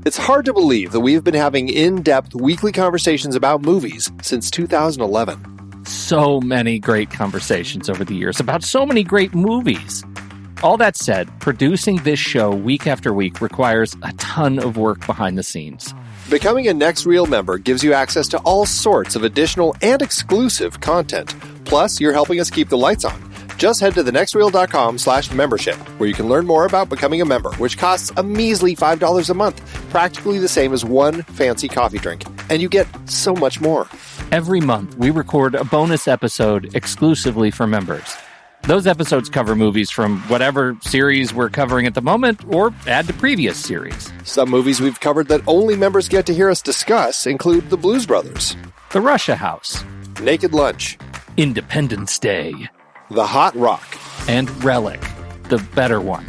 It's hard to believe that we've been having in-depth weekly conversations about movies since 2011. So many great conversations over the years about so many great movies. All that said, producing this show week after week requires a ton of work behind the scenes. Becoming a Next Reel member gives you access to all sorts of additional and exclusive content. Plus, you're helping us keep the lights on. Just head to thenextreel.com/membership, where you can learn more about becoming a member, which costs a measly $5 a month, practically the same as one fancy coffee drink. And you get so much more. Every month, we record a bonus episode exclusively for members. Those episodes cover movies from whatever series we're covering at the moment, or add to previous series. Some movies we've covered that only members get to hear us discuss include The Blues Brothers, The Russia House, Naked Lunch, Independence Day, The Hot Rock, and Relic, the better one.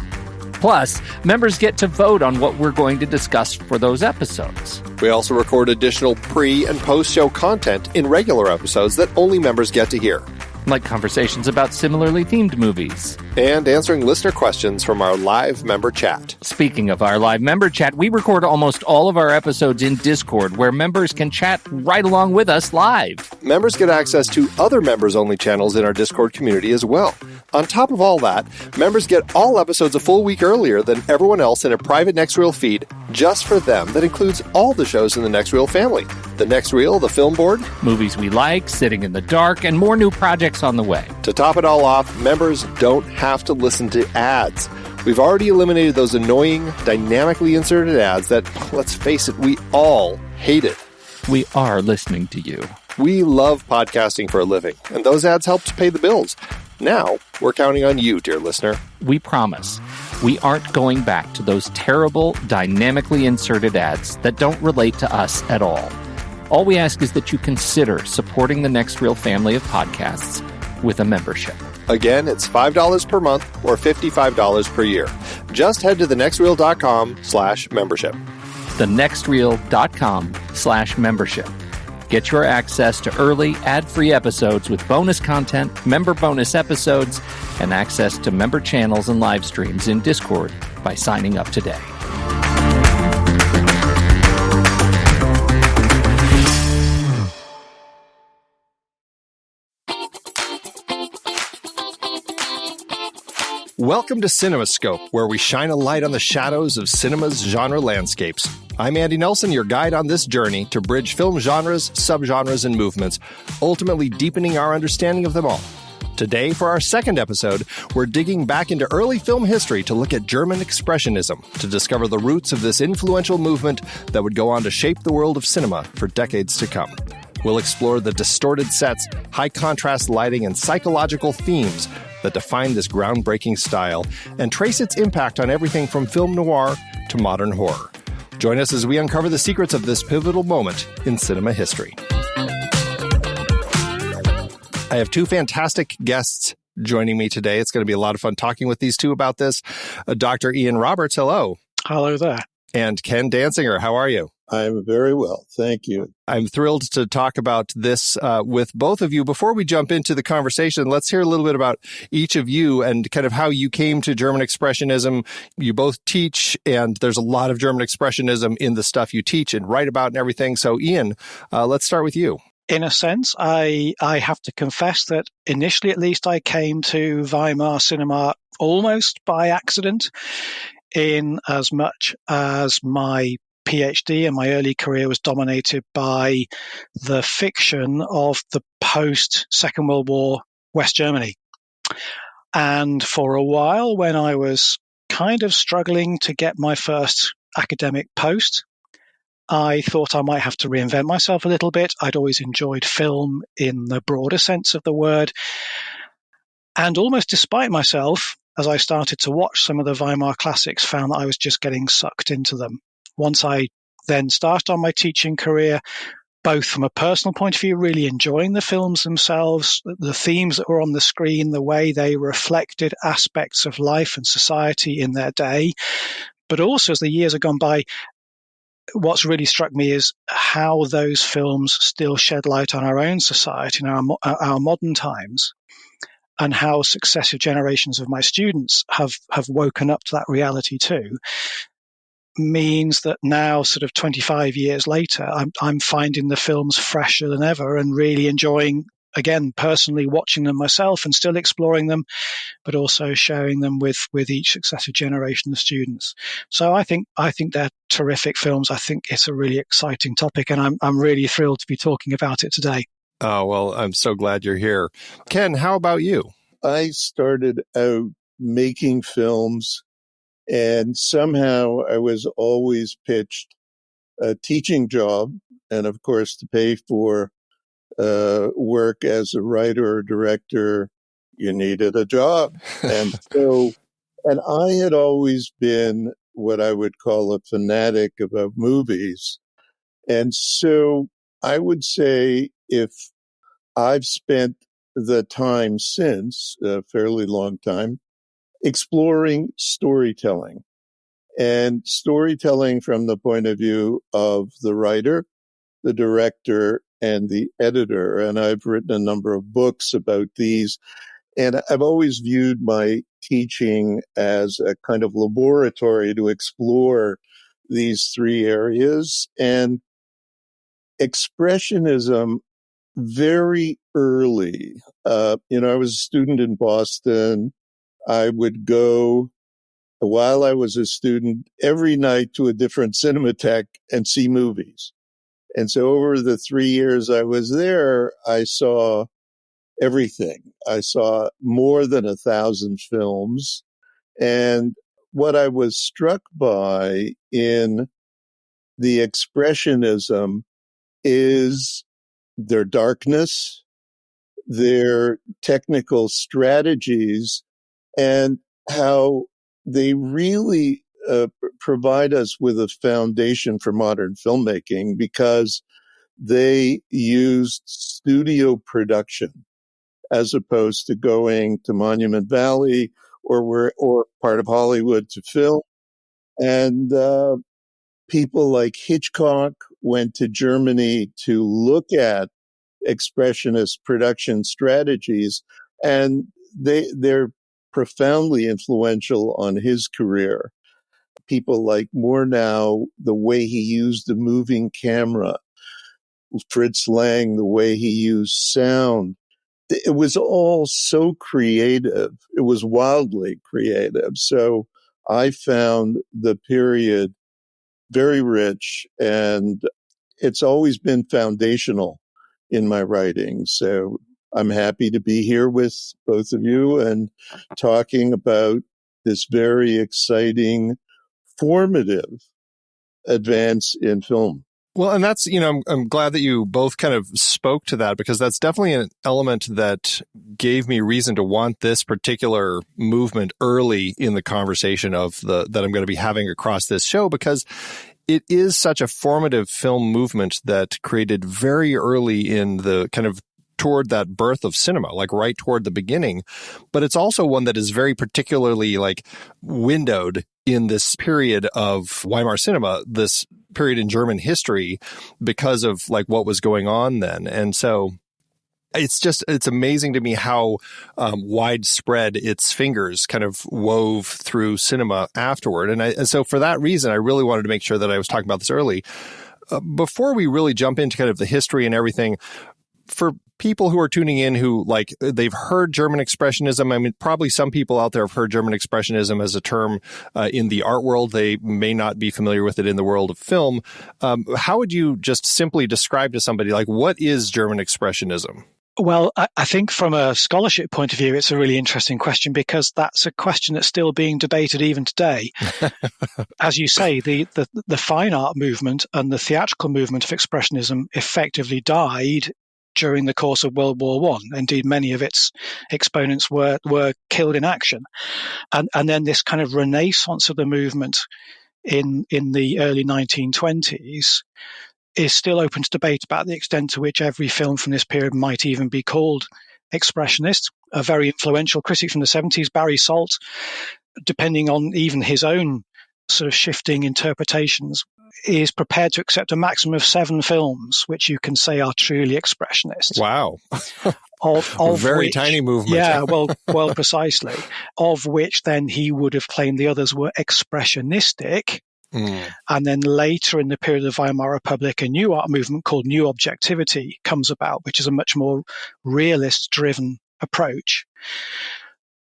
Plus, members get to vote on what we're going to discuss for those episodes. We also record additional pre- and post-show content in regular episodes that only members get to hear. Like conversations about similarly themed movies. And answering listener questions from our live member chat. Speaking of our live member chat, we record almost all of our episodes in Discord, where members can chat right along with us live. Members get access to other members-only channels in our Discord community as well. On top of all that, members get all episodes a full week earlier than everyone else in a private Next Reel feed just for them that includes all the shows in the Next Reel family. The Next Reel, the Film Board, movies we like, Sitting in the Dark, and more new projects on the way. To top it all off, members don't have to listen to ads. We've already eliminated those annoying, dynamically inserted ads that, let's face it, we all hated. We are listening to you. We love podcasting for a living, and those ads help to pay the bills. Now, we're counting on you, dear listener. We promise we aren't going back to those terrible, dynamically inserted ads that don't relate to us at all. All we ask is that you consider supporting the Next Reel family of podcasts with a membership. Again, it's $5 per month or $55 per year. Just head to thenextreel.com/membership. thenextreel.com/membership. Get your access to early, ad-free episodes with bonus content, member bonus episodes, and access to member channels and live streams in Discord by signing up today. Welcome to CinemaScope, where we shine a light on the shadows of cinema's genre landscapes. I'm Andy Nelson, your guide on this journey to bridge film genres, subgenres, and movements, ultimately deepening our understanding of them all. Today, for our second episode, we're digging back into early film history to look at German Expressionism, to discover the roots of this influential movement that would go on to shape the world of cinema for decades to come. We'll explore the distorted sets, high-contrast lighting, and psychological themes that define this groundbreaking style and trace its impact on everything from film noir to modern horror. Join us as we uncover the secrets of this pivotal moment in cinema history. I have two fantastic guests joining me today. It's going to be a lot of fun talking with these two about this. Dr. Ian Roberts, hello. Hello there. And Ken Dancyger, how are you? I'm very well. Thank you. I'm thrilled to talk about this with both of you. Before we jump into the conversation, let's hear a little bit about each of you and kind of how you came to German Expressionism. You both teach, and there's a lot of German Expressionism in the stuff you teach and write about and everything. So, Ian, let's start with you. In a sense, I have to confess that initially, at least, I came to Weimar cinema almost by accident, in as much as my PhD and my early career was dominated by the fiction of the post-Second World War West Germany. And for a while, when I was kind of struggling to get my first academic post, I thought I might have to reinvent myself a little bit. I'd always enjoyed film in the broader sense of the word. And almost despite myself, as I started to watch some of the Weimar classics, found that I was just getting sucked into them. Once I then started on my teaching career, both from a personal point of view, really enjoying the films themselves, the themes that were on the screen, the way they reflected aspects of life and society in their day. But also, as the years have gone by, what's really struck me is how those films still shed light on our own society and our modern times, and how successive generations of my students have woken up to that reality too. means that now, sort of 25 years later, I'm finding the films fresher than ever and really enjoying, again, personally watching them myself and still exploring them, but also sharing them with each successive generation of students. So I think they're terrific films. I think it's a really exciting topic, and I'm really thrilled to be talking about it today. Oh, well, I'm so glad you're here. Ken, how about you? I started out making films, and somehow I was always pitched a teaching job, and of course, to pay for work as a writer or director, you needed a job. And I had always been what I would call a fanatic about movies. And so I would say if I've spent the time since, a fairly long time, exploring storytelling, and storytelling from the point of view of the writer, the director, and the editor. And I've written a number of books about these. And I've always viewed my teaching as a kind of laboratory to explore these three areas. And Expressionism, very early, I was a student in Boston. I would go, while I was a student, every night to a different cinematheque and see movies. And so over the 3 years I was there, I saw everything. I saw more than 1,000 films. And what I was struck by in the Expressionism is their darkness, their technical strategies, and how they really provide us with a foundation for modern filmmaking, because they used studio production as opposed to going to Monument Valley or part of Hollywood to film. And people like Hitchcock went to Germany to look at expressionist production strategies, and they're profoundly influential on his career. People like Murnau, the way he used the moving camera, Fritz Lang, the way he used sound. It was all so creative. It was wildly creative. So I found the period very rich, and it's always been foundational in my writing. So I'm happy to be here with both of you and talking about this very exciting, formative advance in film. Well, and that's, I'm glad that you both kind of spoke to that, because that's definitely an element that gave me reason to want this particular movement early in the conversation that I'm going to be having across this show, because it is such a formative film movement that created very early in the kind of toward that birth of cinema, like right toward the beginning. But it's also one that is very particularly like windowed in this period of Weimar cinema, this period in German history, because of like what was going on then. And so it's amazing to me how widespread its fingers kind of wove through cinema afterward. And so for that reason, I really wanted to make sure that I was talking about this early. Before we really jump into kind of the history and everything, for people who are tuning in who like they've heard German Expressionism, I mean, probably some people out there have heard German Expressionism as a term in the art world. They may not be familiar with it in the world of film. How would you just simply describe to somebody, like, what is German Expressionism? Well, I think from a scholarship point of view, it's a really interesting question, because that's a question that's still being debated even today. As you say, the fine art movement and the theatrical movement of Expressionism effectively died during the course of World War I. Indeed, many of its exponents were killed in action. And then this kind of renaissance of the movement in the early 1920s is still open to debate about the extent to which every film from this period might even be called expressionist. A very influential critic from the 70s, Barry Salt, depending on even his own sort of shifting interpretations, is prepared to accept a maximum of 7 films which you can say are truly expressionist. Wow. Of very which, tiny movement. Yeah, well, precisely. Of which then he would have claimed the others were expressionistic, And then later in the period of the Weimar Republic, a new art movement called New Objectivity comes about, which is a much more realist-driven approach.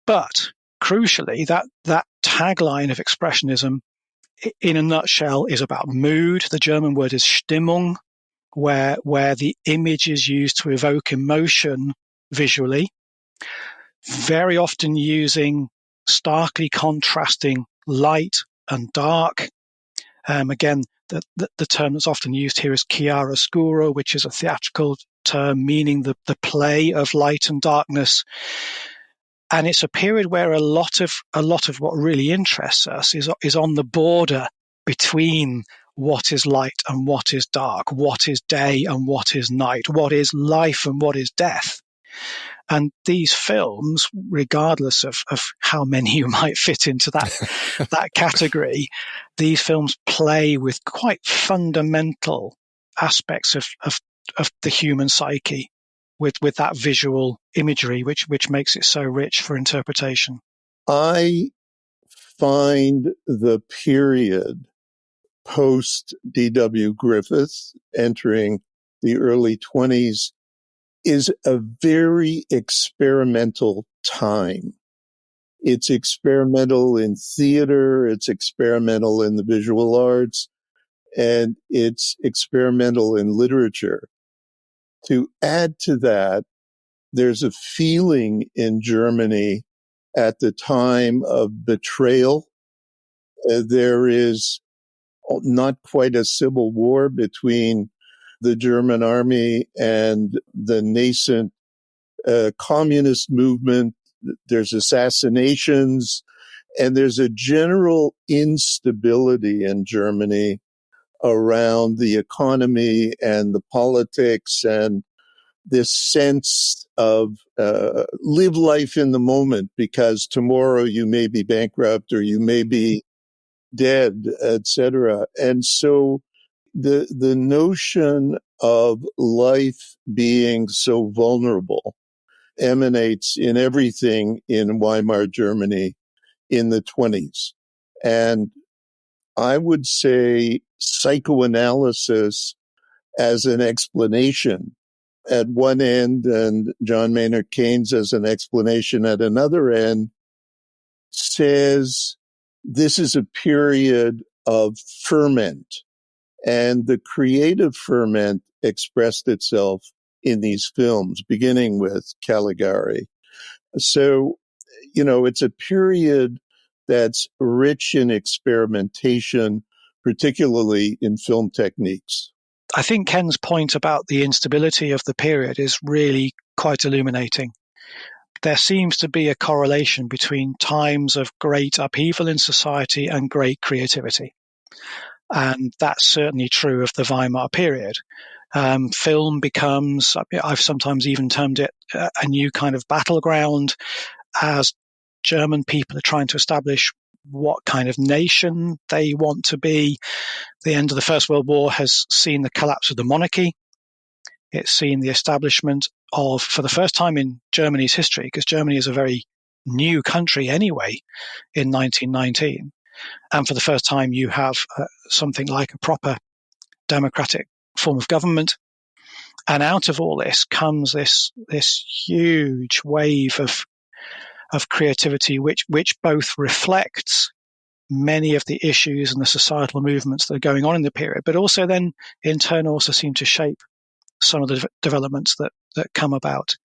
But crucially, that tagline of Expressionism, in a nutshell, is about mood. The German word is Stimmung, where the image is used to evoke emotion visually, very often using starkly contrasting light and dark. Again, the term that's often used here is chiaroscuro, which is a theatrical term meaning the play of light and darkness. And it's a period where a lot of what really interests us is on the border between what is light and what is dark, what is day and what is night, what is life and what is death. And these films, regardless of how many you might fit into that category, these films play with quite fundamental aspects of the human psyche with that visual imagery, which makes it so rich for interpretation. I find the period post D.W. Griffith entering the early 20s is a very experimental time. It's experimental in theater, it's experimental in the visual arts, and it's experimental in literature. To add to that, there's a feeling in Germany at the time of betrayal. There is not quite a civil war between the German army and the nascent communist movement. There's assassinations, and there's a general instability in Germany around the economy and the politics, and this sense of live life in the moment, because tomorrow you may be bankrupt or you may be dead, etc. And so the notion of life being so vulnerable emanates in everything in Weimar Germany in the 20s. And I would say psychoanalysis as an explanation at one end and John Maynard Keynes as an explanation at another end says this is a period of ferment. And the creative ferment expressed itself in these films, beginning with Caligari. So, it's a period that's rich in experimentation, particularly in film techniques. I think Ken's point about the instability of the period is really quite illuminating. There seems to be a correlation between times of great upheaval in society and great creativity. And that's certainly true of the Weimar period. Film becomes, I've sometimes even termed it a new kind of battleground, as German people are trying to establish what kind of nation they want to be. The end of the First World War has seen the collapse of the monarchy. It's seen the establishment of, for the first time in Germany's history, because Germany is a very new country anyway, in 1919. And for the first time, you have something like a proper democratic form of government. And out of all this comes this huge wave of creativity, which both reflects many of the issues and the societal movements that are going on in the period, but also then in turn also seem to shape some of the developments that come about.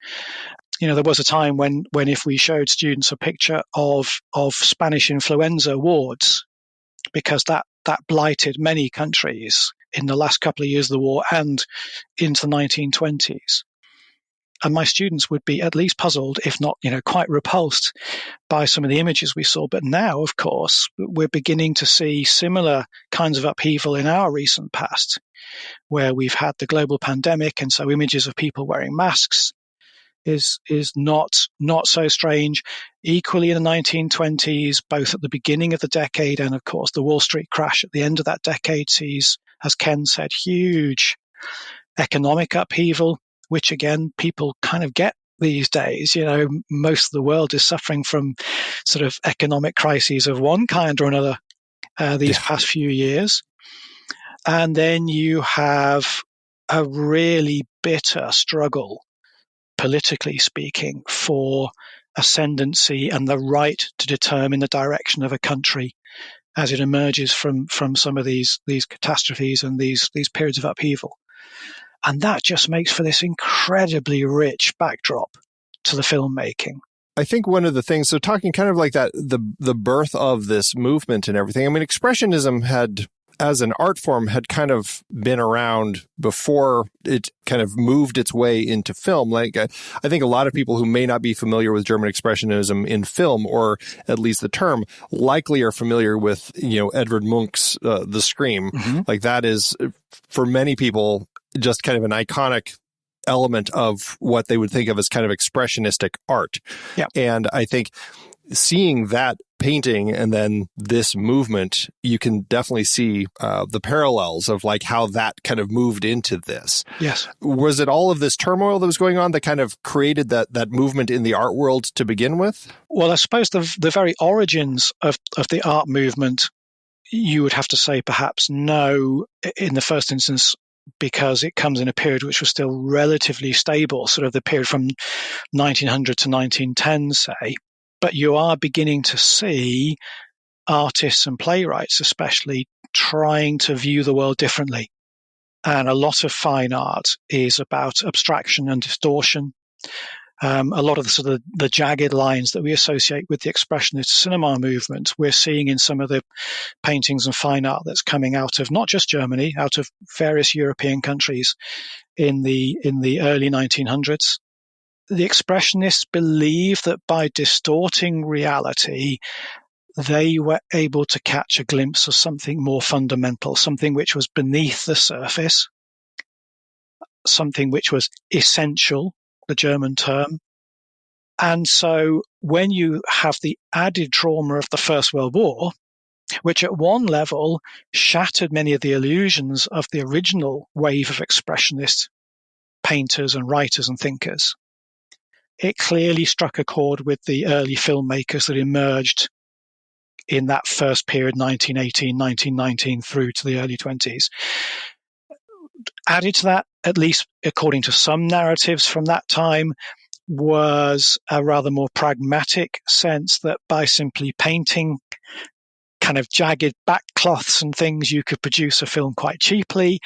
There was a time when if we showed students a picture of Spanish influenza wards, because that blighted many countries in the last couple of years of the war and into the 1920s. And my students would be at least puzzled, if not, quite repulsed by some of the images we saw. But now, of course, we're beginning to see similar kinds of upheaval in our recent past, where we've had the global pandemic, and so images of people wearing masks is not so strange. Equally in the 1920s, both at the beginning of the decade and, of course, the Wall Street crash at the end of that decade sees, as Ken said, huge economic upheaval, which again, people kind of get these days. Most of the world is suffering from sort of economic crises of one kind or another. these past few years. And then you have a really bitter struggle, politically speaking, for ascendancy and the right to determine the direction of a country as it emerges from some of these catastrophes and these periods of upheaval. And that just makes for this incredibly rich backdrop to the filmmaking. I think one of the things, so talking kind of like that, the birth of this movement and everything, I mean, Expressionism had, as an art form, had kind of been around before it kind of moved its way into film. Like, I think a lot of people who may not be familiar with German Expressionism in film, or at least the term, likely are familiar with, Edvard Munch's The Scream. Mm-hmm. Like, that is, for many people, just kind of an iconic element of what they would think of as kind of expressionistic art. Yeah. And I think seeing that painting and then this movement, you can definitely see the parallels of like how that kind of moved into this. Yes. Was it all of this turmoil that was going on that kind of created that movement in the art world to begin with? Well, I suppose the very origins of the art movement, you would have to say perhaps no in the first instance, because it comes in a period which was still relatively stable, sort of the period from 1900 to 1910, say. But you are beginning to see artists and playwrights especially trying to view the world differently. And a lot of fine art is about abstraction and distortion. A lot of the jagged lines that we associate with the expressionist cinema movement, we're seeing in some of the paintings and fine art that's coming out of not just Germany, out of various European countries in the early 1900s. The expressionists believe that by distorting reality, they were able to catch a glimpse of something more fundamental, something which was beneath the surface, something which was essential, the German term. And so when you have the added trauma of the First World War, which at one level shattered many of the illusions of the original wave of expressionist painters and writers and thinkers, it clearly struck a chord with the early filmmakers that emerged in that first period, 1918, 1919, through to the early 20s. Added to that, at least according to some narratives from that time, was a rather more pragmatic sense that by simply painting kind of jagged backcloths and things, you could produce a film quite cheaply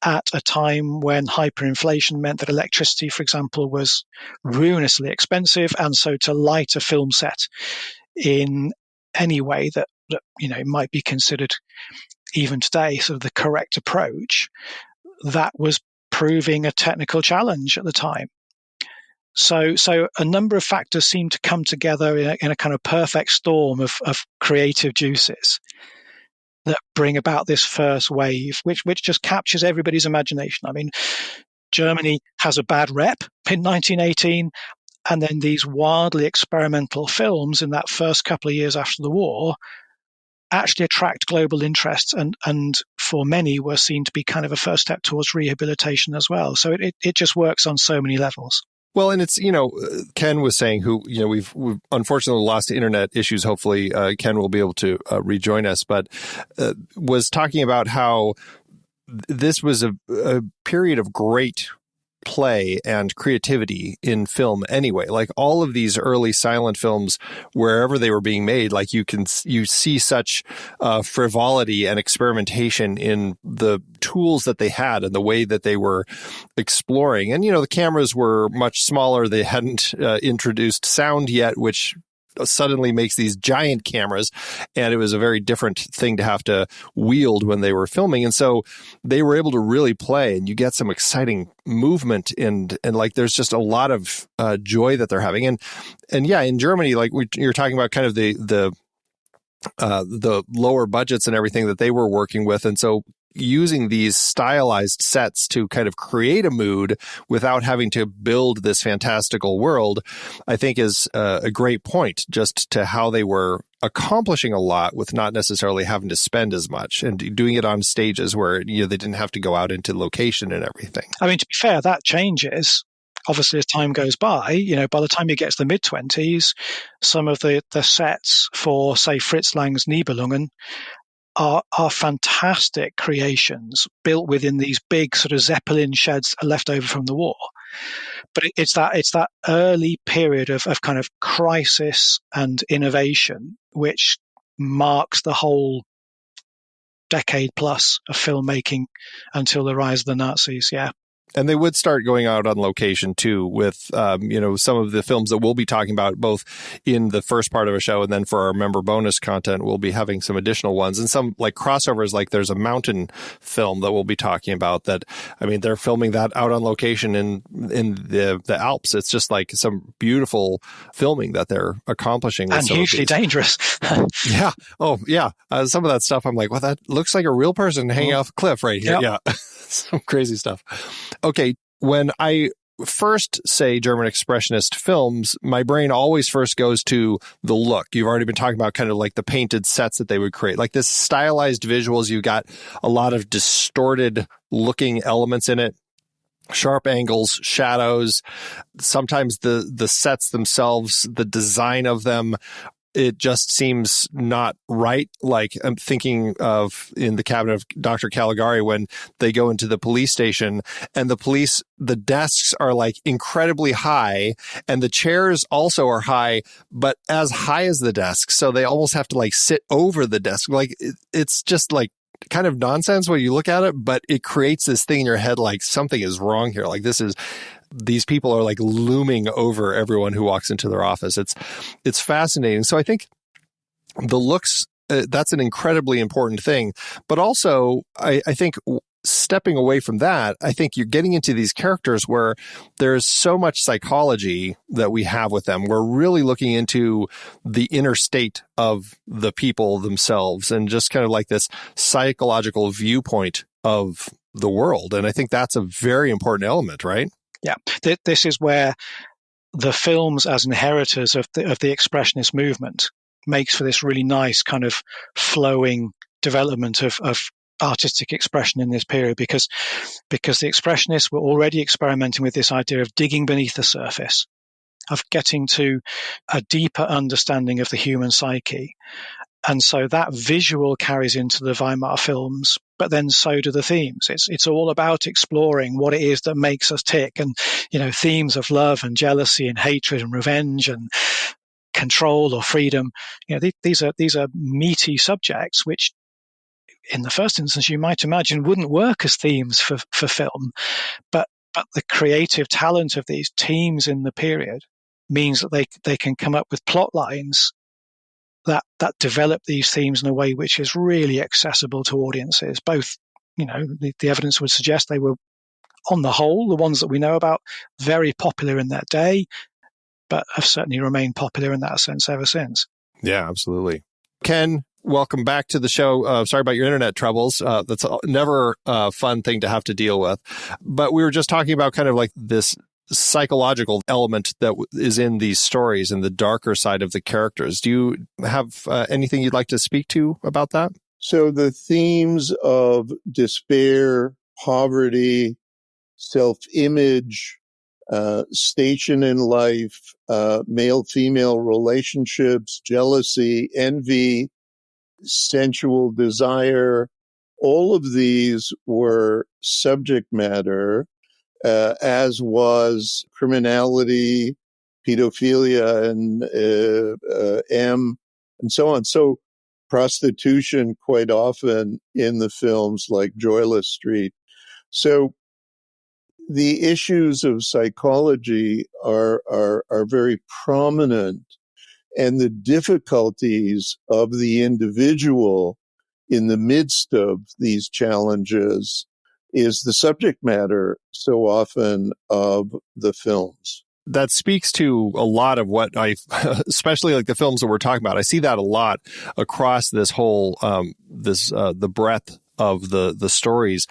at a time when hyperinflation meant that electricity, for example, was ruinously expensive. And so to light a film set in any way that might be considered even today sort of the correct approach, that was proving a technical challenge at the time. So a number of factors seem to come together in a kind of perfect storm of creative juices that bring about this first wave, which just captures everybody's imagination. I mean, Germany has a bad rep in 1918, and then these wildly experimental films in that first couple of years after the war actually attract global interest, and for many were seen to be kind of a first step towards rehabilitation as well. So it just works on so many levels. Well, and it's, Ken was saying we've unfortunately lost to internet issues. Hopefully, Ken will be able to rejoin us, but was talking about how this was a period of great play and creativity in film anyway. Like all of these early silent films, wherever they were being made, like you see such frivolity and experimentation in the tools that they had and the way that they were exploring. And, the cameras were much smaller. They hadn't introduced sound yet, which suddenly makes these giant cameras, and it was a very different thing to have to wield when they were filming. And so they were able to really play, and you get some exciting movement and like there's just a lot of joy that they're having. And yeah, in Germany, like you're talking about kind of the lower budgets and everything that they were working with. And so using these stylized sets to kind of create a mood without having to build this fantastical world, I think is a great point just to how they were accomplishing a lot with not necessarily having to spend as much and doing it on stages where they didn't have to go out into location and everything. I mean, to be fair, that changes. Obviously, as time goes by, by the time you get to the mid-20s, some of the sets for, say, Fritz Lang's Nibelungen are fantastic creations built within these big sort of Zeppelin sheds left over from the war. But it's that early period of kind of crisis and innovation, which marks the whole decade plus of filmmaking until the rise of the Nazis. Yeah. And they would start going out on location too with, some of the films that we'll be talking about both in the first part of a show and then for our member bonus content, we'll be having some additional ones and some like crossovers. Like there's a mountain film that we'll be talking about that. I mean, they're filming that out on location in the Alps. It's just like some beautiful filming that they're accomplishing. And hugely dangerous. Yeah. Oh, yeah. Some of that stuff, I'm like, well, that looks like a real person hanging off a cliff right here. Yep. Yeah. Some crazy stuff. Okay, when I first say German Expressionist films, my brain always first goes to the look. You've already been talking about kind of like the painted sets that they would create, like this stylized visuals. You got a lot of distorted looking elements in it. Sharp angles, shadows, sometimes the sets themselves, the design of them, it just seems not right. Like I'm thinking of in the cabinet of Dr. Caligari when they go into the police station and the desks are like incredibly high and the chairs also are high, but as high as the desk. So they almost have to like sit over the desk. Like it's just like kind of nonsense when you look at it, but it creates this thing in your head like something is wrong here. Like these people are like looming over everyone who walks into their office. It's fascinating. So I think the looks, that's an incredibly important thing. But also, I think stepping away from that, I think you're getting into these characters where there's so much psychology that we have with them. We're really looking into the inner state of the people themselves and just kind of like this psychological viewpoint of the world. And I think that's a very important element, right? Yeah, this is where the films as inheritors of the Expressionist movement makes for this really nice kind of flowing development of artistic expression in this period because the Expressionists were already experimenting with this idea of digging beneath the surface, of getting to a deeper understanding of the human psyche. And so that visual carries into the Weimar films, but then so do the themes. It's all about exploring what it is that makes us tick, and themes of love and jealousy and hatred and revenge and control or freedom. These are meaty subjects which, in the first instance, you might imagine wouldn't work as themes for film, but the creative talent of these teams in the period means that they can come up with plot lines that develop these themes in a way which is really accessible to audiences. Both, the evidence would suggest they were, on the whole, the ones that we know about, very popular in their day, but have certainly remained popular in that sense ever since. Yeah, absolutely. Ken, welcome back to the show. Sorry about your internet troubles. That's never a fun thing to have to deal with. But we were just talking about kind of like this psychological element that is in these stories and the darker side of the characters. Do you have anything you'd like to speak to about that? So the themes of despair, poverty, self-image, station in life, male-female relationships, jealousy, envy, sensual desire, all of these were subject matter, as was criminality, pedophilia, and and so on. So prostitution quite often in the films like Joyless Street. So the issues of psychology are very prominent, and the difficulties of the individual in the midst of these challenges is the subject matter so often of the films. That speaks to a lot of what especially like the films that we're talking about. I see that a lot across this whole, the breadth of the stories.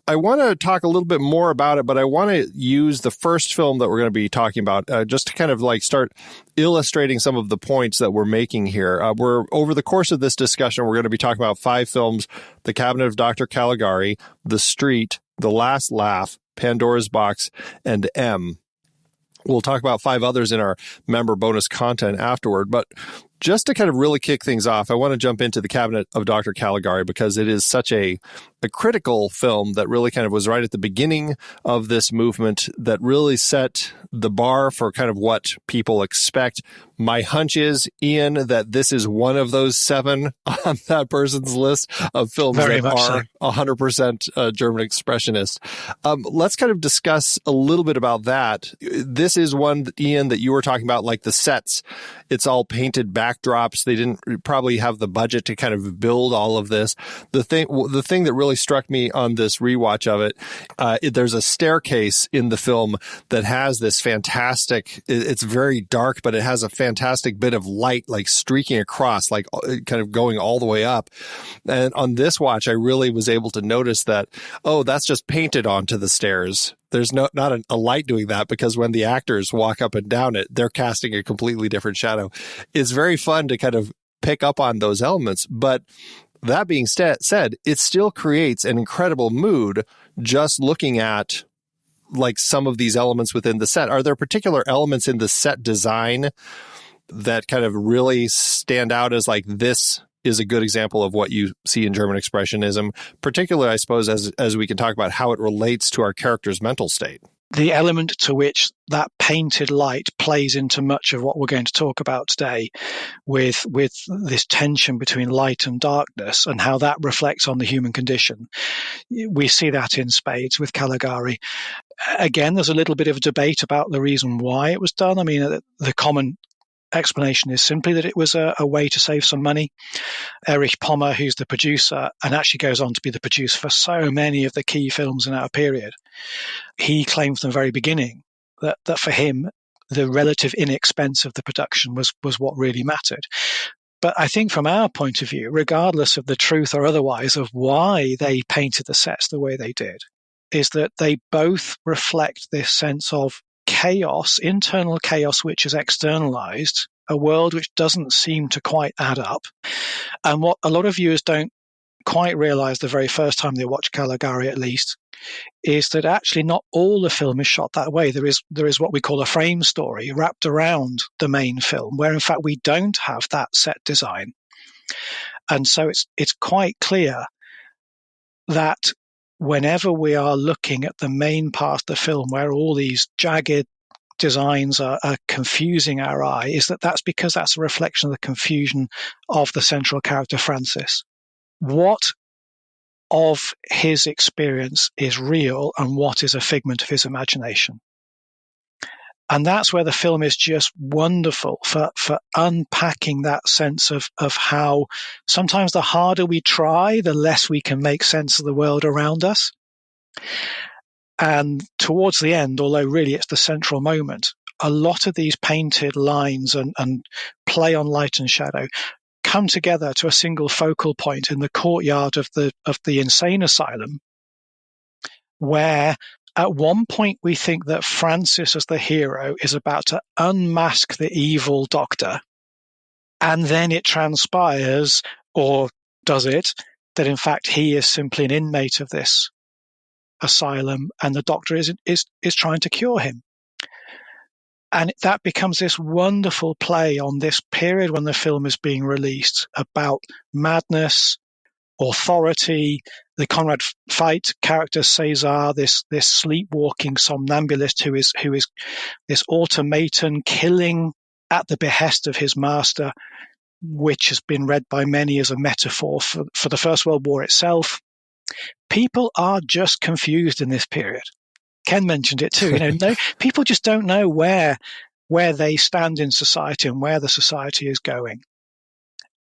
I want to talk a little bit more about it, but I want to use the first film that we're going to be talking about just to kind of like start illustrating some of the points that we're making here. We're over the course of this discussion, we're going to be talking about 5 films: The Cabinet of Dr. Caligari, The Street, The Last Laugh, Pandora's Box, and M. We'll talk about 5 others in our member bonus content afterward, but Just to kind of really kick things off, I want to jump into the Cabinet of Dr. Caligari because it is such a critical film that really kind of was right at the beginning of this movement that really set the bar for kind of what people expect. My hunch is, Ian, that this is one of those 7 on that person's list of films that are 100% German Expressionist. Let's kind of discuss a little bit about that. This is one, Ian, that you were talking about, like the sets. It's all painted backdrops. They didn't probably have the budget to kind of build all of this. The thing that really struck me on this rewatch of it, there's a staircase in the film that has this fantastic, it's very dark, but it has a fantastic bit of light like streaking across, like kind of going all the way up. And on this watch, I really was able to notice that, oh, that's just painted onto the stairs. There's not a light doing that, because when the actors walk up and down it, they're casting a completely different shadow. It's very fun to kind of pick up on those elements. But that being said, it still creates an incredible mood just looking at like some of these elements within the set. Are there particular elements in the set design that kind of really stand out as like, this is a good example of what you see in German Expressionism, particularly, I suppose, as we can talk about how it relates to our character's mental state? The element to which that painted light plays into much of what we're going to talk about today, with this tension between light and darkness and how that reflects on the human condition. We see that in spades with Caligari. Again, there's a little bit of a debate about the reason why it was done. I mean, the common explanation is simply that it was a way to save some money. Erich Pommer, who's the producer and actually goes on to be the producer for so many of the key films in our period, he claimed from the very beginning that for him, the relative inexpense of the production was what really mattered. But I think from our point of view, regardless of the truth or otherwise of why they painted the sets the way they did, is that they both reflect this sense of chaos, internal chaos, which is externalized, a world which doesn't seem to quite add up. And what a lot of viewers don't quite realize the very first time they watch Caligari, at least, is that actually not all the film is shot that way. There is what we call a frame story wrapped around the main film, where in fact we don't have that set design. And so it's quite clear that whenever we are looking at the main part of the film where all these jagged designs are confusing our eye, is that's because that's a reflection of the confusion of the central character, Francis. What of his experience is real and what is a figment of his imagination? And that's where the film is just wonderful for unpacking that sense of how sometimes the harder we try, the less we can make sense of the world around us. And towards the end, although really it's the central moment, a lot of these painted lines and play on light and shadow come together to a single focal point in the courtyard of the insane asylum, where at one point we think that Francis, as the hero, is about to unmask the evil doctor. And then it transpires, or does it, that in fact he is simply an inmate of this asylum and the doctor is trying to cure him. And that becomes this wonderful play on this period when the film is being released about madness, authority. The Conrad Veidt character Cesar, this sleepwalking somnambulist who is this automaton killing at the behest of his master, which has been read by many as a metaphor for the First World War itself. People are just confused in this period. Ken mentioned it too. No, people just don't know where they stand in society and where the society is going.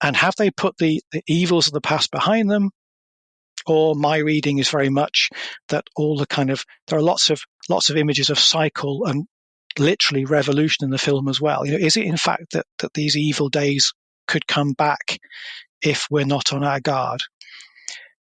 And have they put the evils of the past behind them? Or my reading is very much that there are lots of images of cycle and literally revolution in the film as well. Is it in fact that these evil days could come back if we're not on our guard?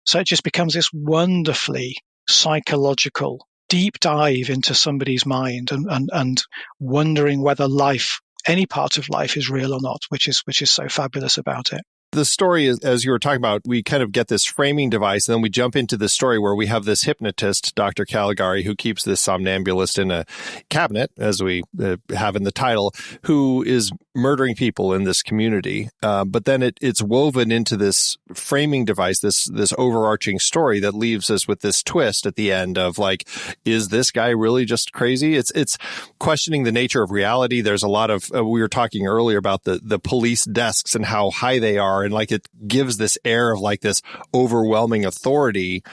So it just becomes this wonderfully psychological deep dive into somebody's mind and wondering whether life, any part of life, is real or not, which is so fabulous about it. The story is, as you were talking about, we kind of get this framing device, and then we jump into the story where we have this hypnotist, Dr. Caligari, who keeps this somnambulist in a cabinet, as we have in the title, who is murdering people in this community. But then it's woven into this framing device, this overarching story that leaves us with this twist at the end of like, is this guy really just crazy? It's questioning the nature of reality. There's a lot of, we were talking earlier about the police desks and how high they are. And like, it gives this air of like this overwhelming authority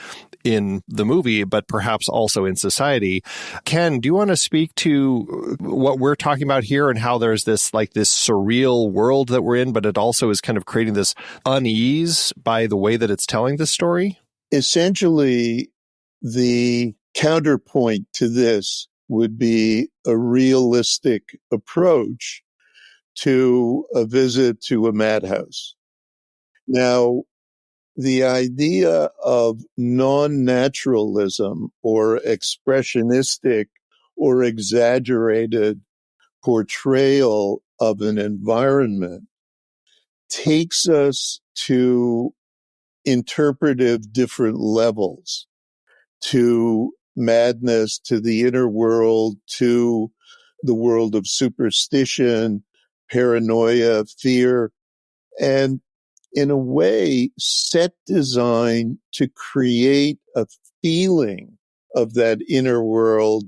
in the movie, but perhaps also in society. Ken, do you want to speak to what we're talking about here and how there's this surreal world that we're in, but it also is kind of creating this unease by the way that it's telling this story? Essentially, the counterpoint to this would be a realistic approach to a visit to a madhouse. Now, the idea of non-naturalism or expressionistic or exaggerated portrayal of an environment takes us to interpretive different levels, to madness, to the inner world, to the world of superstition, paranoia, fear, and in a way, set design to create a feeling of that inner world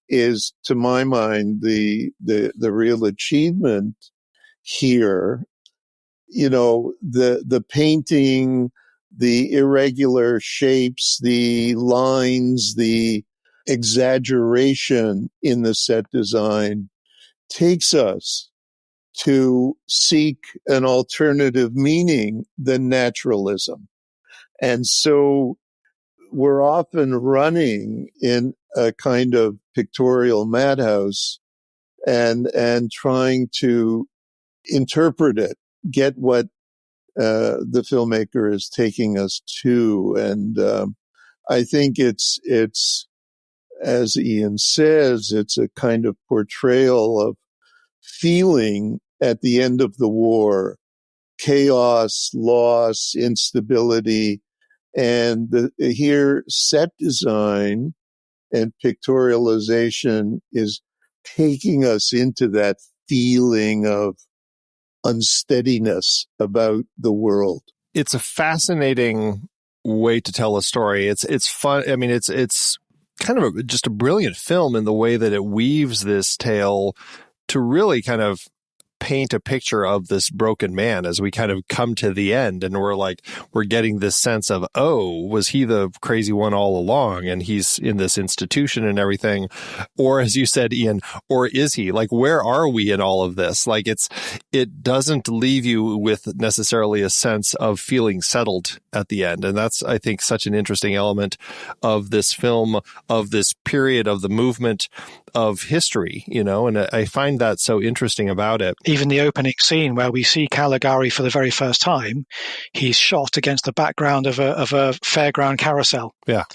is, to my mind, the real achievement here. You know, the painting, the irregular shapes, the lines, the exaggeration in the set design takes us to seek an alternative meaning than naturalism. And so we're often running in a kind of pictorial madhouse and trying to interpret it, get what the filmmaker is taking us to. And I think it's, as Ian says, it's a kind of portrayal of feeling at the end of the war, chaos, loss, instability, and here set design and pictorialization is taking us into that feeling of unsteadiness about the world. It's a fascinating way to tell a story. It's fun. I mean, it's kind of just a brilliant film in the way that it weaves this tale to really kind of paint a picture of this broken man as we kind of come to the end, and we're getting this sense of, oh, was he the crazy one all along and he's in this institution and everything? Or as you said, Ian, or is he? Like, where are we in all of this? Like, it doesn't leave you with necessarily a sense of feeling settled at the end. And that's, I think, such an interesting element of this film, of this period of the movement of history, you know, and I find that so interesting about it. Even the opening scene where we see Caligari for the very first time, he's shot against the background of a fairground carousel. Yeah.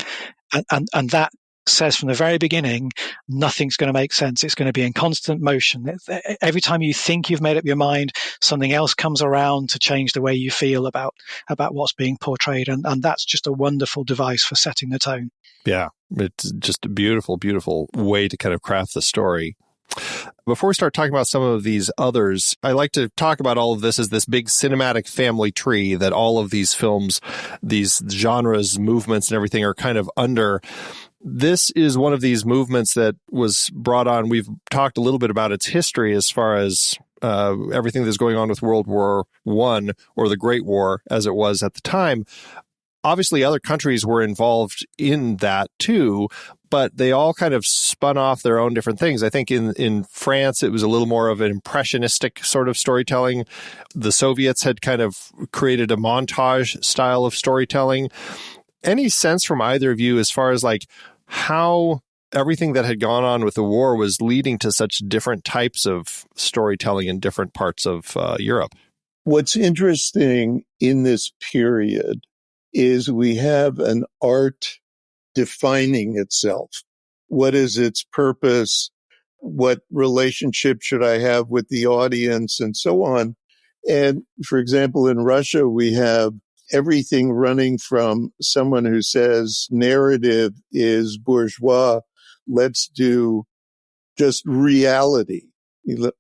And that says from the very beginning, nothing's going to make sense. It's going to be in constant motion. Every time you think you've made up your mind, something else comes around to change the way you feel about what's being portrayed. And that's just a wonderful device for setting the tone. Yeah, it's just a beautiful, beautiful way to kind of craft the story. Before we start talking about some of these others, I like to talk about all of this as this big cinematic family tree that all of these films, these genres, movements, and everything are kind of under. This is one of these movements that was brought on. We've talked a little bit about its history as far as everything that's going on with World War I, or the Great War as it was at the time. Obviously, other countries were involved in that too, but they all kind of spun off their own different things. I think in France, it was a little more of an impressionistic sort of storytelling. The Soviets had kind of created a montage style of storytelling. Any sense from either of you as far as like how everything that had gone on with the war was leading to such different types of storytelling in different parts of Europe? What's interesting in this period is we have an art defining itself. What is its purpose? What relationship should I have with the audience, and so on? And for example, in Russia, we have everything running from someone who says narrative is bourgeois. Let's do just reality.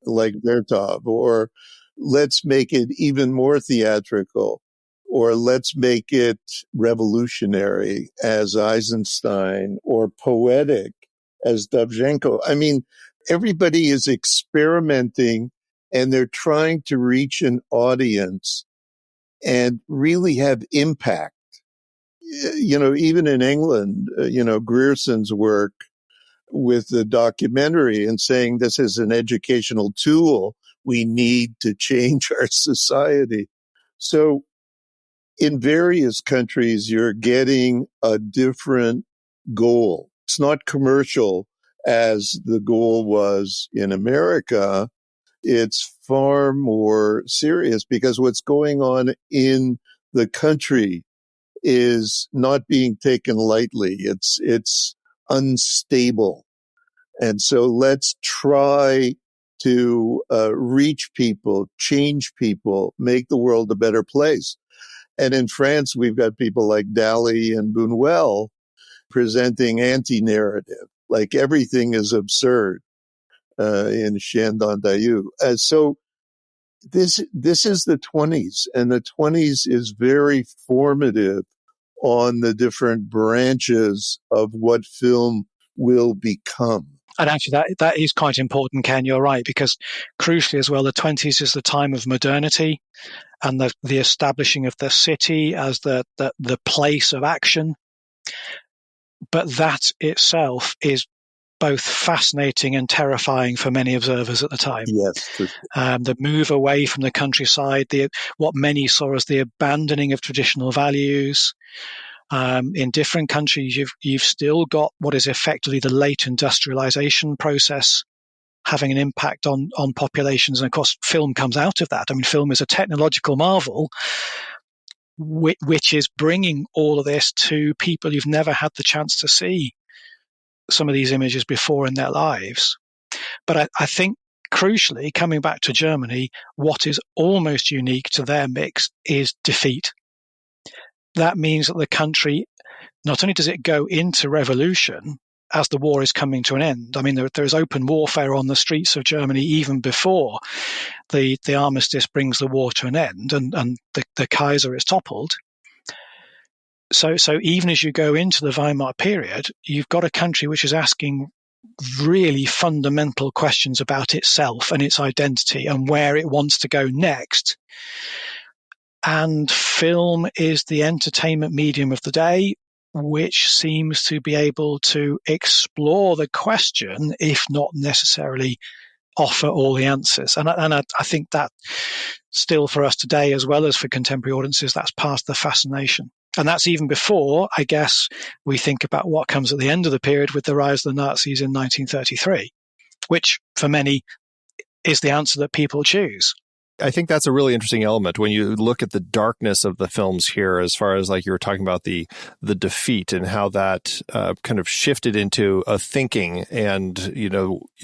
like Vertov, or let's make it even more theatrical, or let's make it revolutionary as Eisenstein, or poetic as Dovzhenko. I mean, everybody is experimenting and they're trying to reach an audience and really have impact. Even in England, Grierson's work with the documentary and saying this is an educational tool. We need to change our society. So in various countries, you're getting a different goal. It's not commercial as the goal was in America. It's far more serious because what's going on in the country is not being taken lightly. It's unstable. And so let's try to reach people, change people, make the world a better place. And in France, we've got people like Dali and Buñuel presenting anti-narrative, like everything is absurd in Chien d'Andaillou. So this is the 20s, and the 20s is very formative on the different branches of what film will become. And actually, that is quite important, Ken. You're right, because crucially as well, the 20s is the time of modernity and the establishing of the city as the place of action. But that itself is both fascinating and terrifying for many observers at the time. Yes, for sure. The move away from the countryside, what many saw as the abandoning of traditional values. In different countries, you've still got what is effectively the late industrialization process having an impact on populations. And of course, film comes out of that. I mean, film is a technological marvel, which is bringing all of this to people who've never had the chance to see some of these images before in their lives. But I think, crucially, coming back to Germany, what is almost unique to their mix is defeat. That means that the country, not only does it go into revolution as the war is coming to an end. I mean, there is open warfare on the streets of Germany even before the armistice brings the war to an end and the Kaiser is toppled. So even as you go into the Weimar period, you've got a country which is asking really fundamental questions about itself and its identity and where it wants to go next. And film is the entertainment medium of the day, which seems to be able to explore the question, if not necessarily offer all the answers. And I think that still for us today, as well as for contemporary audiences, that's part of the fascination. And that's even before, I guess, we think about what comes at the end of the period with the rise of the Nazis in 1933, which for many is the answer that people choose. I think that's a really interesting element when you look at the darkness of the films here, as far as like you were talking about the defeat and how that kind of shifted into a thinking and,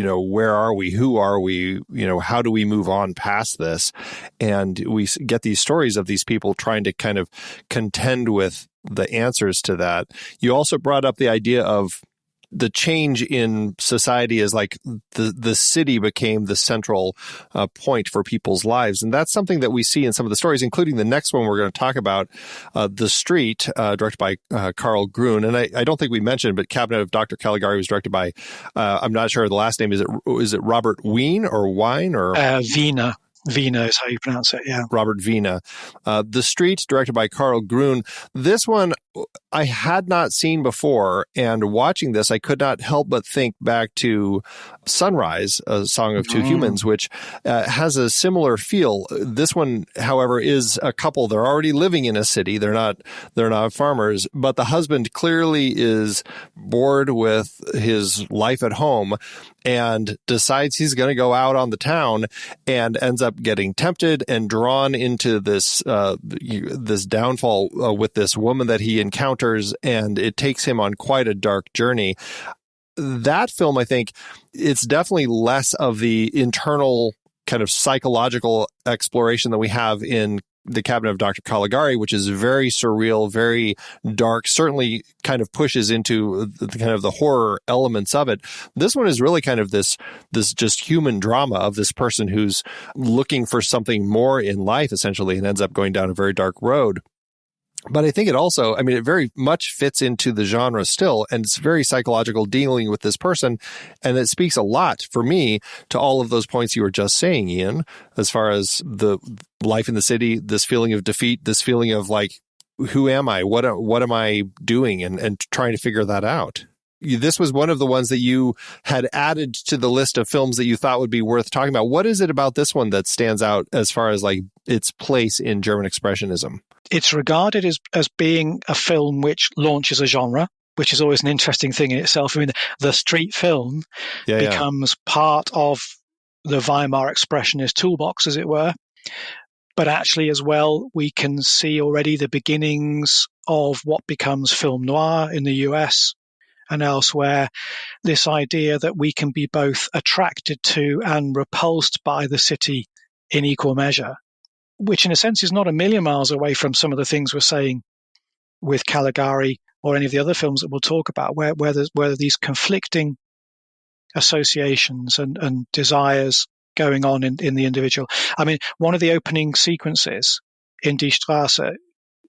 where are we? Who are we? How do we move on past this? And we get these stories of these people trying to kind of contend with the answers to that. You also brought up the idea of the change in society as like the city became the central point for people's lives. And that's something that we see in some of the stories, including the next one we're going to talk about, The Street, directed by Karl Grun. And I don't think we mentioned, but Cabinet of Dr. Caligari was directed by, I'm not sure the last name, is it Robert Wien or Wine or? Wiener. Wiener is how you pronounce it, yeah. Robert Wiener. The Street, directed by Karl Grun. This one I had not seen before, and watching this, I could not help but think back to Sunrise, A Song of Two Humans, which has a similar feel. This one, however, is a couple. They're already living in a city. They're not farmers, but the husband clearly is bored with his life at home and decides he's going to go out on the town and ends up getting tempted and drawn into this downfall with this woman that he encounters, and it takes him on quite a dark journey. That film, I think, it's definitely less of the internal kind of psychological exploration that we have in The Cabinet of Dr. Caligari, which is very surreal, very dark, certainly kind of pushes into the kind of the horror elements of it. This one is really kind of this just human drama of this person who's looking for something more in life, essentially, and ends up going down a very dark road. But I think it also, I mean, it very much fits into the genre still, and it's very psychological dealing with this person. And it speaks a lot for me to all of those points you were just saying, Ian, as far as the life in the city, this feeling of defeat, this feeling of like, who am I? What am I doing? And trying to figure that out. This was one of the ones that you had added to the list of films that you thought would be worth talking about. What is it about this one that stands out as far as like its place in German Expressionism? It's regarded as being a film which launches a genre, which is always an interesting thing in itself. I mean, the street film becomes part of the Weimar Expressionist toolbox, as it were. But actually, as well, we can see already the beginnings of what becomes film noir in the US and elsewhere, this idea that we can be both attracted to and repulsed by the city in equal measure, which in a sense is not a million miles away from some of the things we're saying with Caligari or any of the other films that we'll talk about, where there's these conflicting associations and desires going on in the individual. I mean, one of the opening sequences in Die Straße,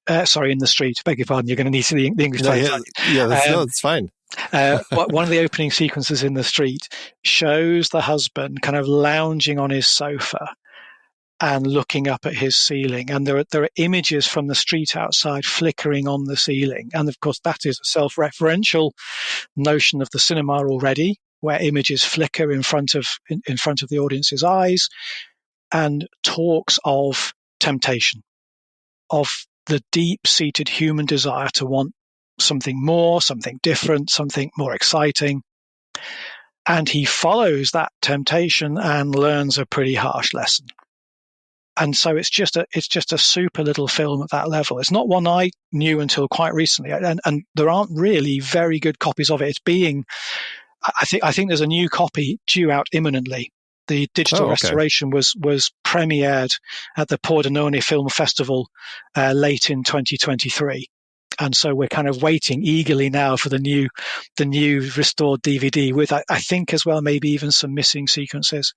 in the street, beg your pardon, you're going to need to the English title. It's fine. One of the opening sequences in the street shows the husband kind of lounging on his sofa and looking up at his ceiling. And there are images from the street outside flickering on the ceiling. And of course, that is a self-referential notion of the cinema already, where images flicker in front of the audience's eyes, and talks of temptation, of the deep-seated human desire to want something more, something different, something more exciting. And he follows that temptation and learns a pretty harsh lesson. And so it's just a super little film at that level. It's not one I knew until quite recently, and there aren't really very good copies of it. It's being, I think there's a new copy due out imminently. The digital restoration was premiered at the Pordenone Film Festival late in 2023. And so we're kind of waiting eagerly now for the new restored DVD with, I think as well, maybe even some missing sequences.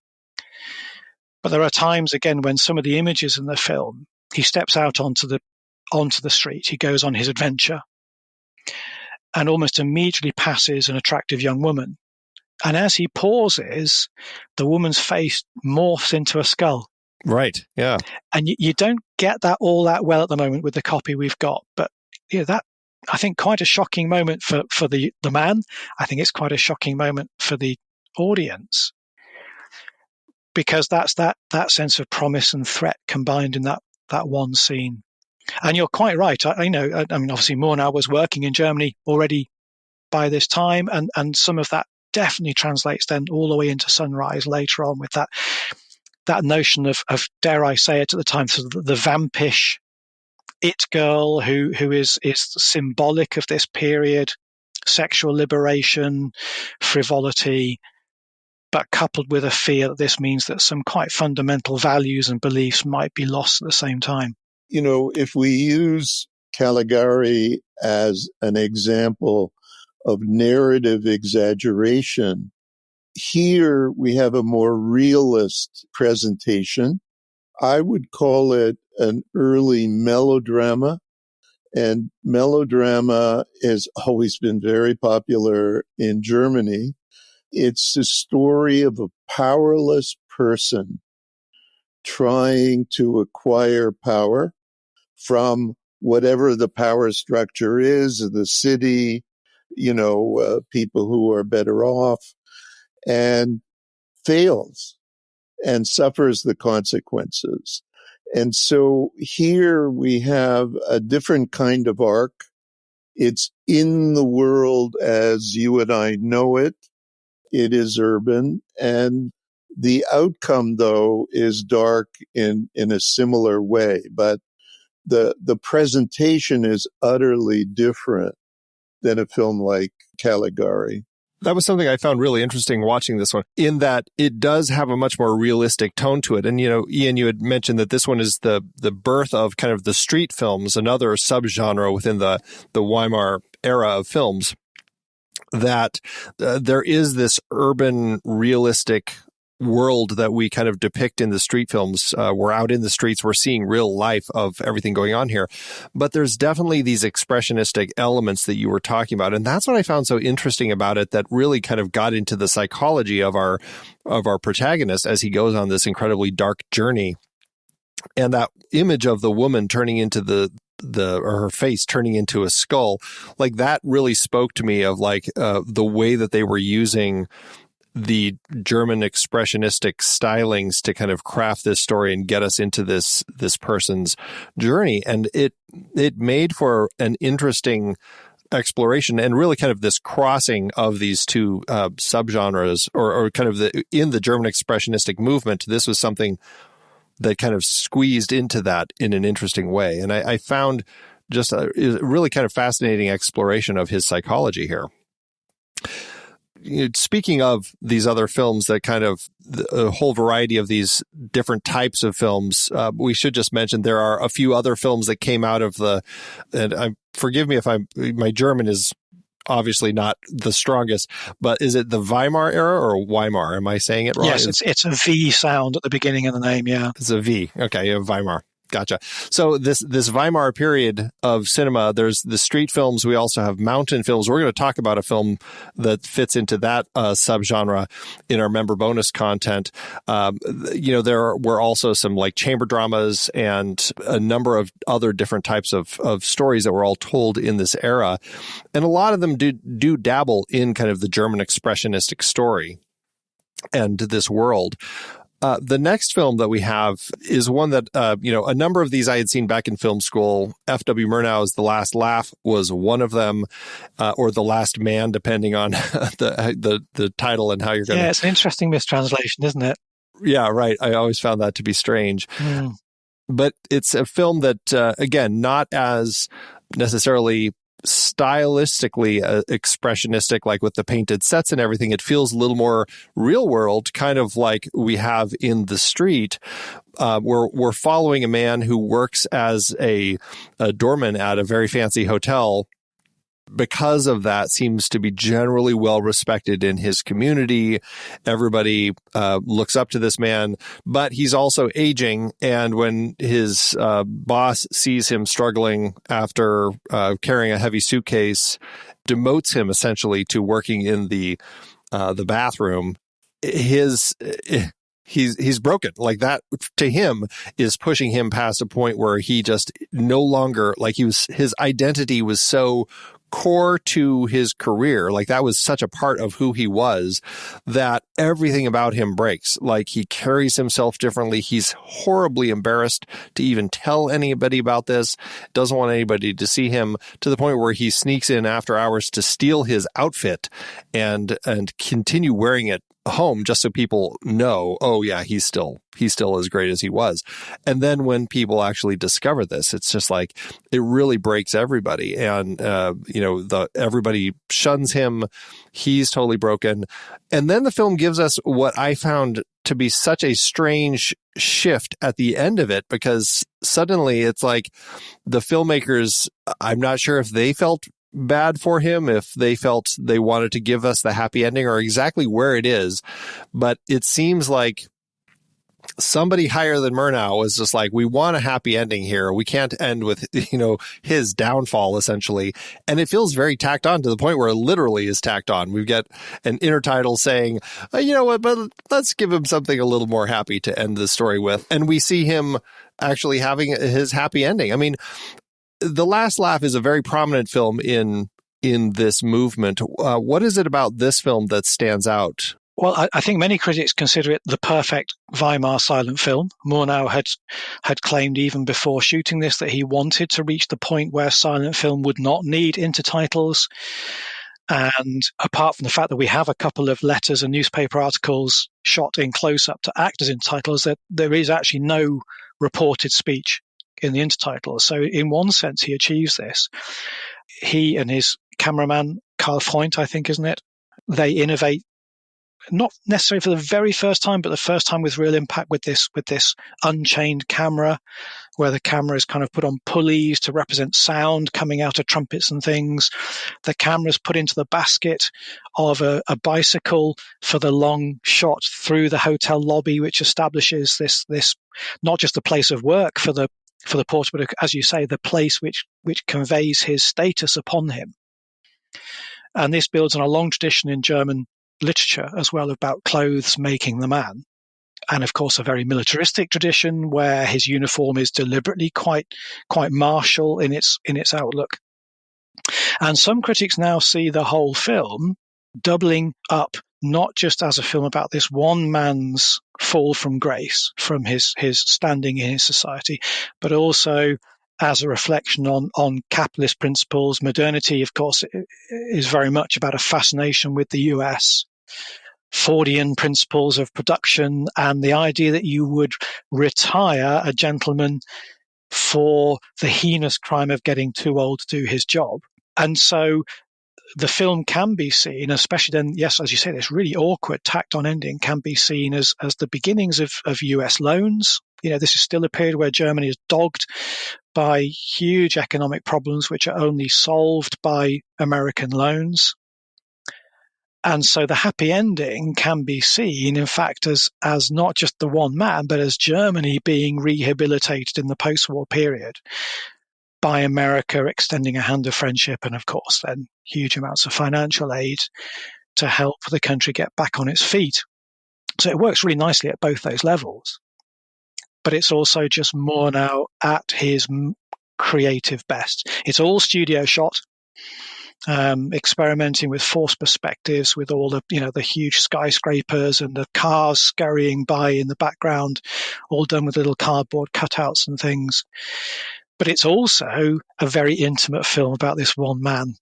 But there are times, again, when some of the images in the film, he steps out onto the street, he goes on his adventure, and almost immediately passes an attractive young woman. And as he pauses, the woman's face morphs into a skull. Right, yeah. And you don't get that all that well at the moment with the copy we've got. But that, I think, quite a shocking moment for the man. I think it's quite a shocking moment for the audience, because that's that sense of promise and threat combined in that one scene. And you're quite right. I know, I mean, obviously Murnau was working in Germany already by this time, and some of that definitely translates then all the way into Sunrise later on with that notion of, dare I say it at the time, so the vampish it girl who is symbolic of this period, sexual liberation, frivolity, but coupled with a fear that this means that some quite fundamental values and beliefs might be lost at the same time. You know, if we use Caligari as an example of narrative exaggeration, here we have a more realist presentation. I would call it an early melodrama, and melodrama has always been very popular in Germany. It's the story of a powerless person trying to acquire power from whatever the power structure is, the city, people who are better off, and fails and suffers the consequences. And so here we have a different kind of arc. It's in the world as you and I know it. It is urban. And the outcome, though, is dark in a similar way. But the presentation is utterly different than a film like Caligari. That was something I found really interesting watching this one, in that it does have a much more realistic tone to it. And, Ian, you had mentioned that this one is the birth of kind of the street films, another subgenre within the Weimar era of films, that there is this urban, realistic world that we kind of depict in the street films. We're out in the streets, we're seeing real life of everything going on here. But there's definitely these expressionistic elements that you were talking about. And that's what I found so interesting about it, that really kind of got into the psychology of our protagonist as he goes on this incredibly dark journey. And that image of the woman turning into or her face turning into a skull, like that really spoke to me of like the way that they were using the German expressionistic stylings to kind of craft this story and get us into this person's journey. And it made for an interesting exploration and really kind of this crossing of these two subgenres, or kind of in the German expressionistic movement. This was something that kind of squeezed into that in an interesting way. And I found just a really kind of fascinating exploration of his psychology here. Speaking of these other films that kind of a whole variety of these different types of films, we should just mention there are a few other films that came out of forgive me if my German is obviously not the strongest, but is it the Weimar era or Weimar? Am I saying it wrong? Yes, it's a V sound at the beginning of the name, yeah. It's a V. Okay, Weimar. Gotcha. So this Weimar period of cinema, there's the street films. We also have mountain films. We're going to talk about a film that fits into that subgenre in our member bonus content. There were also some like chamber dramas and a number of other different types of stories that were all told in this era. And a lot of them do dabble in kind of the German expressionistic story and this world. The next film that we have is one that, a number of these I had seen back in film school. F.W. Murnau's The Last Laugh was one of them, or The Last Man, depending on the title and how you're going to... Yeah, it's an interesting mistranslation, isn't it? Yeah, right. I always found that to be strange. But it's a film that, again, not as necessarily stylistically expressionistic, like with the painted sets and everything. It feels a little more real world, kind of like we have in The Street. We're following a man who works as a doorman at a very fancy hotel. Because of that, seems to be generally well respected in his community. Everybody looks up to this man, but he's also aging. And when his boss sees him struggling after carrying a heavy suitcase, demotes him essentially to working in the bathroom. He's broken. Like that to him is pushing him past a point where he just no longer, like his identity was so core to his career, like that was such a part of who he was, that everything about him breaks. Like he carries himself differently. He's horribly embarrassed to even tell anybody about this, doesn't want anybody to see him, to the point where he sneaks in after hours to steal his outfit and continue wearing it home just so people know, oh yeah, he's still as great as he was. And then when people actually discover this, it's just like it really breaks everybody, and everybody shuns him. He's totally broken. And then the film gives us what I found to be such a strange shift at the end of it, because suddenly it's like the filmmakers, I'm not sure if they felt bad for him, if they felt they wanted to give us the happy ending, or exactly where it is. But it seems like somebody higher than Murnau was just like, we want a happy ending here. We can't end with, his downfall, essentially. And it feels very tacked on, to the point where it literally is tacked on. We've got an intertitle saying, but let's give him something a little more happy to end the story with. And we see him actually having his happy ending. I mean, The Last Laugh is a very prominent film in this movement. What is it about this film that stands out? Well, I think many critics consider it the perfect Weimar silent film. Murnau had claimed even before shooting this that he wanted to reach the point where silent film would not need intertitles. And apart from the fact that we have a couple of letters and newspaper articles shot in close-up to act as intertitles, that there is actually no reported speech in the intertitles. So in one sense, he achieves this. He and his cameraman, Karl Freund, I think, isn't it? they innovate, not necessarily for the very first time, but the first time with real impact with this unchained camera, where the camera is kind of put on pulleys to represent sound coming out of trumpets and things. The camera's put into the basket of a bicycle for the long shot through the hotel lobby, which establishes this not just the place of work for the porter, but, as you say, the place which conveys his status upon him. And this builds on a long tradition in German literature as well about clothes making the man. And of course, a very militaristic tradition where his uniform is deliberately quite martial in its outlook. And some critics now see the whole film doubling up, not just as a film about this one man's fall from grace, from his standing in his society, but also as a reflection on capitalist principles. Modernity, of course, is very much about a fascination with the US. Fordian principles of production and the idea that you would retire a gentleman for the heinous crime of getting too old to do his job. And so the film can be seen, especially then, yes, as you say, this really awkward tacked on ending can be seen as the beginnings of US loans. This is still a period where Germany is dogged by huge economic problems, which are only solved by American loans. And so the happy ending can be seen, in fact, as not just the one man, but as Germany being rehabilitated in the post-war period by America extending a hand of friendship and, of course, then huge amounts of financial aid to help the country get back on its feet. So it works really nicely at both those levels. But it's also just Murnau at his creative best. It's all studio shot. Experimenting with forced perspectives, with all the huge skyscrapers and the cars scurrying by in the background, all done with little cardboard cutouts and things. But it's also a very intimate film about this one man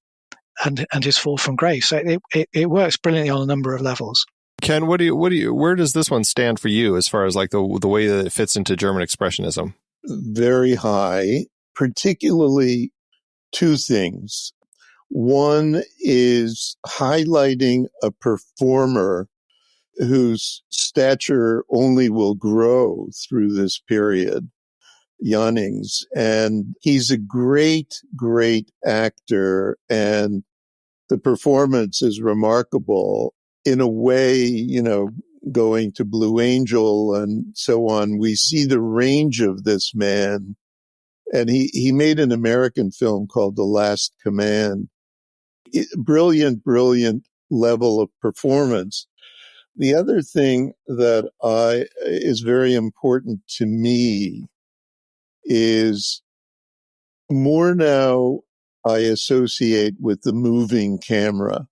and his fall from grace. So it works brilliantly on a number of levels. Ken, where does this one stand for you as far as like the way that it fits into German Expressionism? Very high, particularly two things. One is highlighting a performer whose stature only will grow through this period, Jannings. And he's a great, great actor, and the performance is remarkable. In a way, going to Blue Angel and so on, we see the range of this man. And he made an American film called The Last Command. Brilliant, brilliant level of performance. The other thing that is very important to me is Murnau I associate with the moving camera,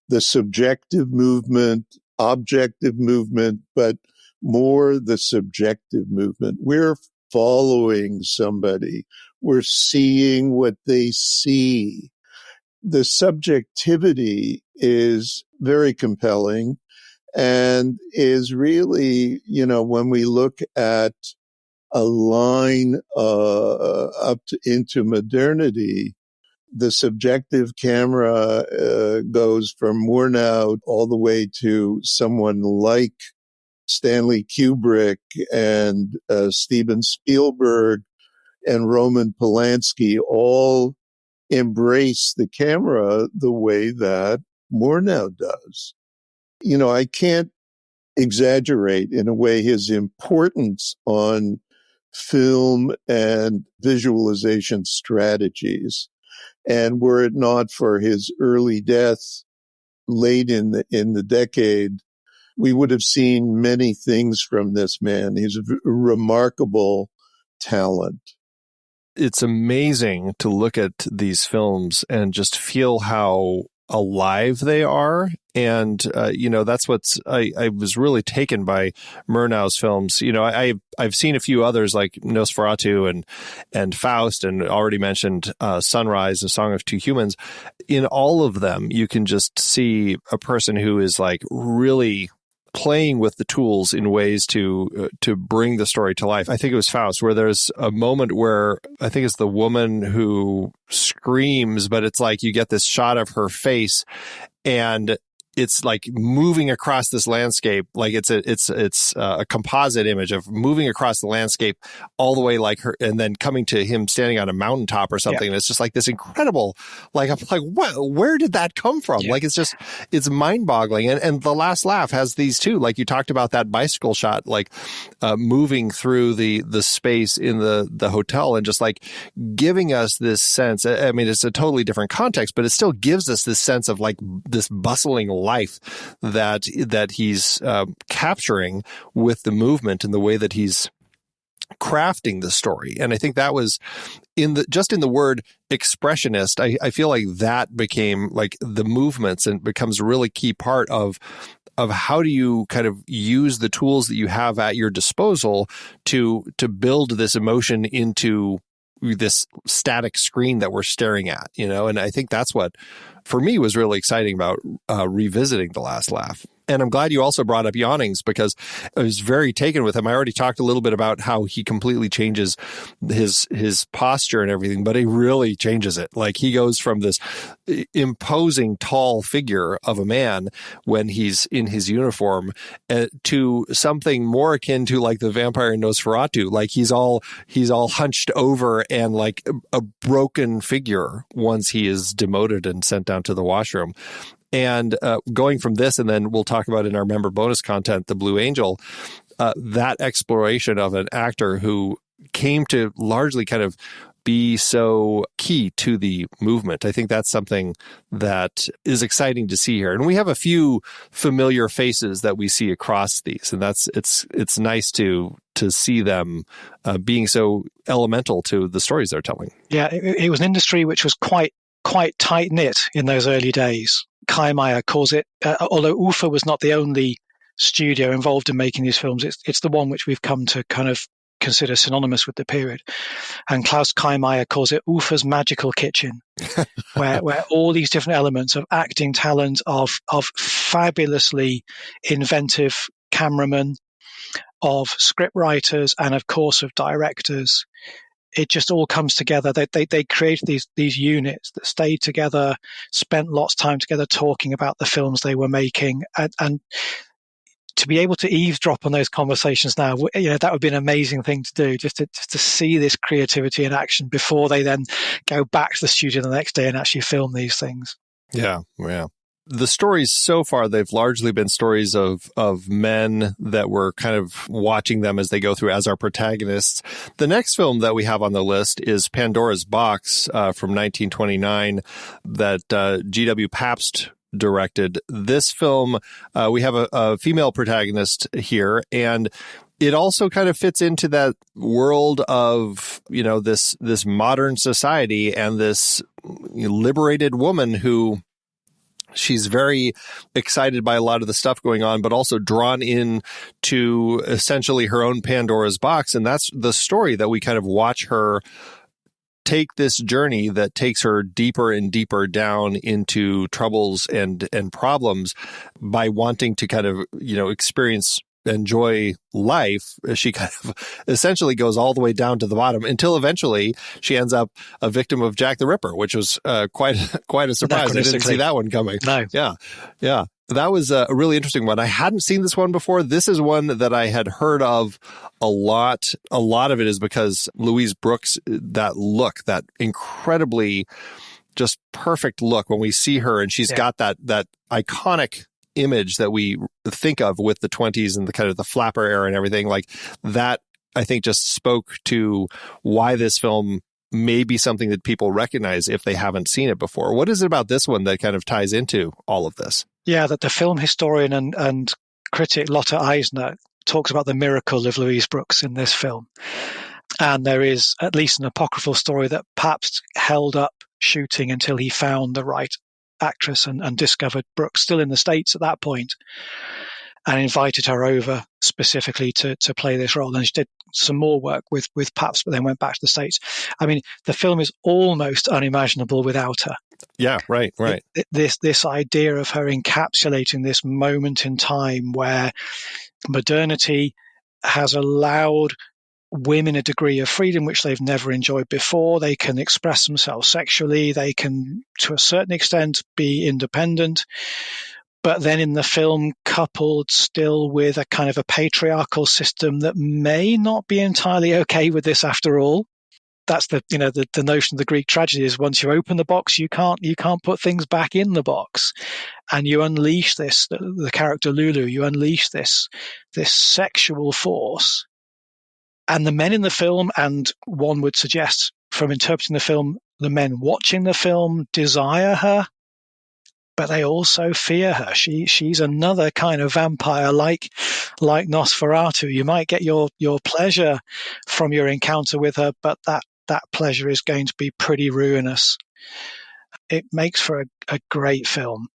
the subjective movement, objective movement, but more the subjective movement. We're following somebody. We're seeing what they see. The subjectivity is very compelling and is really, when we look at a line into modernity, the subjective camera goes from Murnau all the way to someone like Stanley Kubrick and Steven Spielberg and Roman Polanski, all embrace the camera the way that Murnau does. I can't exaggerate in a way his importance on film and visualization strategies. And were it not for his early death late in the decade, we would have seen many things from this man. He's a remarkable talent. It's amazing to look at these films and just feel how alive they are. And, that's what's, I was really taken by Murnau's films. I've seen a few others like Nosferatu and Faust, and already mentioned Sunrise, A Song of Two Humans. In all of them, you can just see a person who is like really playing with the tools in ways to bring the story to life. I think it was Faust, where there's a moment where I think it's the woman who screams, but it's like you get this shot of her face, and it's like moving across this landscape, like it's a composite image of moving across the landscape all the way like her, and then coming to him standing on a mountaintop or something. And it's just like this incredible, like I'm like, where did that come from? Like it's mind boggling. And The Last Laugh has these too. Like you talked about that bicycle shot, like moving through the space in the hotel and just like giving us this sense. I mean, it's a totally different context, but it still gives us this sense of like this bustling life that he's capturing with the movement and the way that he's crafting the story. And I think that was in the word expressionist, I feel like that became like the movements and becomes a really key part of how do you kind of use the tools that you have at your disposal to build this emotion into this static screen that we're staring at, and I think that's what for me was really exciting about revisiting The Last Laugh. And I'm glad you also brought up Yawnings, because I was very taken with him. I already talked a little bit about how he completely changes his posture and everything, but he really changes it. Like he goes from this imposing tall figure of a man when he's in his uniform to something more akin to like the vampire in Nosferatu. Like he's all hunched over and like a broken figure once he is demoted and sent down to the washroom. And going from this, and then we'll talk about in our member bonus content, The Blue Angel, that exploration of an actor who came to largely kind of be so key to the movement. I think that's something that is exciting to see here. And we have a few familiar faces that we see across these, and it's nice to see them being so elemental to the stories they're telling. Yeah, it was an industry which was quite tight-knit in those early days. Kaimeyer calls it, although UFA was not the only studio involved in making these films, it's the one which we've come to kind of consider synonymous with the period. And Klaus Kaimeyer calls it UFA's magical kitchen, where all these different elements of acting talent, of fabulously inventive cameramen, of script writers, and of course of directors, it just all comes together. They created these units that stayed together, spent lots of time together talking about the films they were making, and to be able to eavesdrop on those conversations now, that would be an amazing thing to do, just to see this creativity in action before they then go back to the studio the next day and actually film these things. Yeah. The stories so far, they've largely been stories of men that we're kind of watching them as they go through as our protagonists. The next film that we have on the list is Pandora's Box from 1929 that G.W. Pabst directed. This film, we have a female protagonist here, and it also kind of fits into that world of, this modern society and this liberated woman who she's very excited by a lot of the stuff going on, but also drawn in to essentially her own Pandora's box. And that's the story that we kind of watch her take this journey that takes her deeper and deeper down into troubles and problems by wanting to kind of, enjoy life. She kind of essentially goes all the way down to the bottom until eventually she ends up a victim of Jack the Ripper, which was quite a surprise. I didn't see that one coming. No. Yeah. That was a really interesting one. I hadn't seen this one before. This is one that I had heard of a lot. A lot of it is because Louise Brooks, that look, that incredibly just perfect look when we see her, and she's got that iconic image that we think of with the 20s and the kind of the flapper era and everything like that. I think just spoke to why this film may be something that people recognize if they haven't seen it before. What is it about this one that kind of ties into all of this? Yeah, that the film historian and critic Lotte Eisner talks about the miracle of Louise Brooks in this film. And there is at least an apocryphal story that Pabst held up shooting until he found the right actress and discovered Brooks still in the States at that point and invited her over specifically to play this role. And she did some more work with Pabst, but then went back to the States. I mean, the film is almost unimaginable without her. Yeah, right. This idea of her encapsulating this moment in time where modernity has allowed women a degree of freedom which they've never enjoyed before. They can express themselves sexually. They can, to a certain extent, be independent. but then in the film coupled still with a kind of a patriarchal system that may not be entirely okay with this after all. That's the notion of the Greek tragedy is once you open the box, you can't put things back in the box, and you unleash the character Lulu, you unleash this sexual force, and the men in the film, and one would suggest from interpreting the film, the men watching the film desire her, but they also fear her. She's another kind of vampire, like Nosferatu. You might get your pleasure from your encounter with her, but that pleasure is going to be pretty ruinous. It makes for a great film.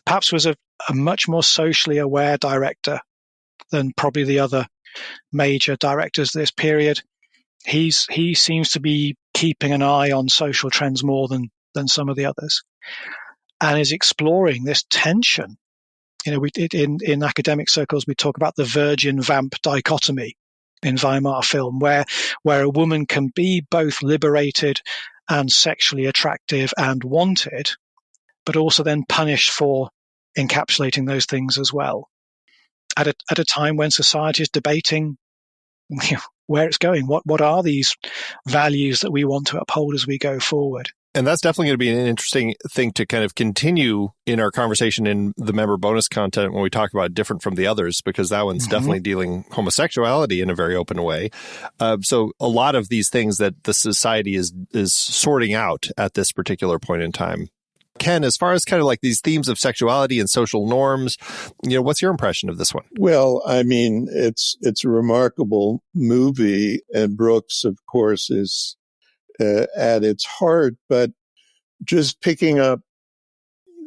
Perhaps was a much more socially aware director than probably the other major directors this period. He seems to be keeping an eye on social trends more than some of the others, and is exploring this tension. In academic circles, we talk about the virgin vamp dichotomy in Weimar film, where a woman can be both liberated and sexually attractive and wanted, but also then punished for encapsulating those things as well. At a time when society is debating where it's going, what are these values that we want to uphold as we go forward. And that's definitely going to be an interesting thing to kind of continue in our conversation in the member bonus content when we talk about different from the others, because that one's definitely dealing homosexuality in a very open way. So a lot of these things that the society is sorting out at this particular point in time. Ken, as far as kind of like these themes of sexuality and social norms, what's your impression of this one? Well, I mean, it's a remarkable movie, and Brooks, of course, is at its heart, but just picking up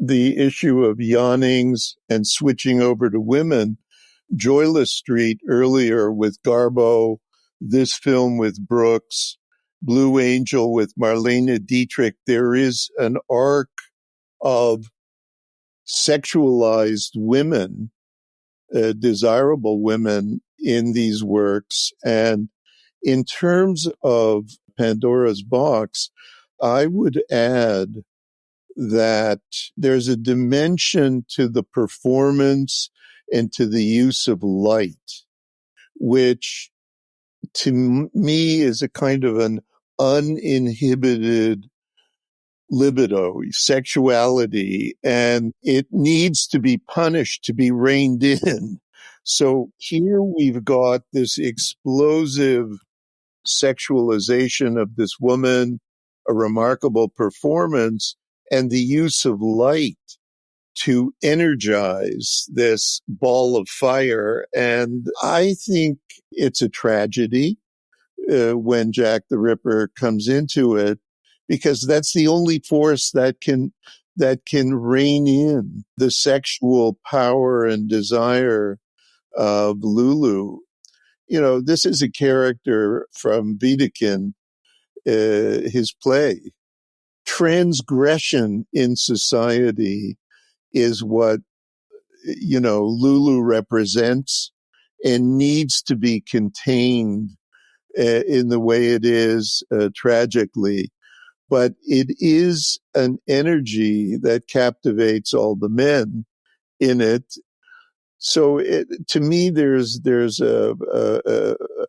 the issue of yawnings and switching over to women, Joyless Street earlier with Garbo, this film with Brooks, Blue Angel with Marlene Dietrich, there is an arc of sexualized women, desirable women in these works. And in terms of Pandora's Box, I would add that there's a dimension to the performance and to the use of light, which to me is a kind of an uninhibited libido, sexuality, and it needs to be punished to be reined in. So here we've got this explosive sexualization of this woman, a remarkable performance, and the use of light to energize this ball of fire. And I think it's a tragedy when Jack the Ripper comes into it, because that's the only force that can rein in the sexual power and desire of Lulu. This is a character from Wiedekind, his play. Transgression in society is what, Lulu represents and needs to be contained in the way it is, tragically. But it is an energy that captivates all the men in it. So to me, there's an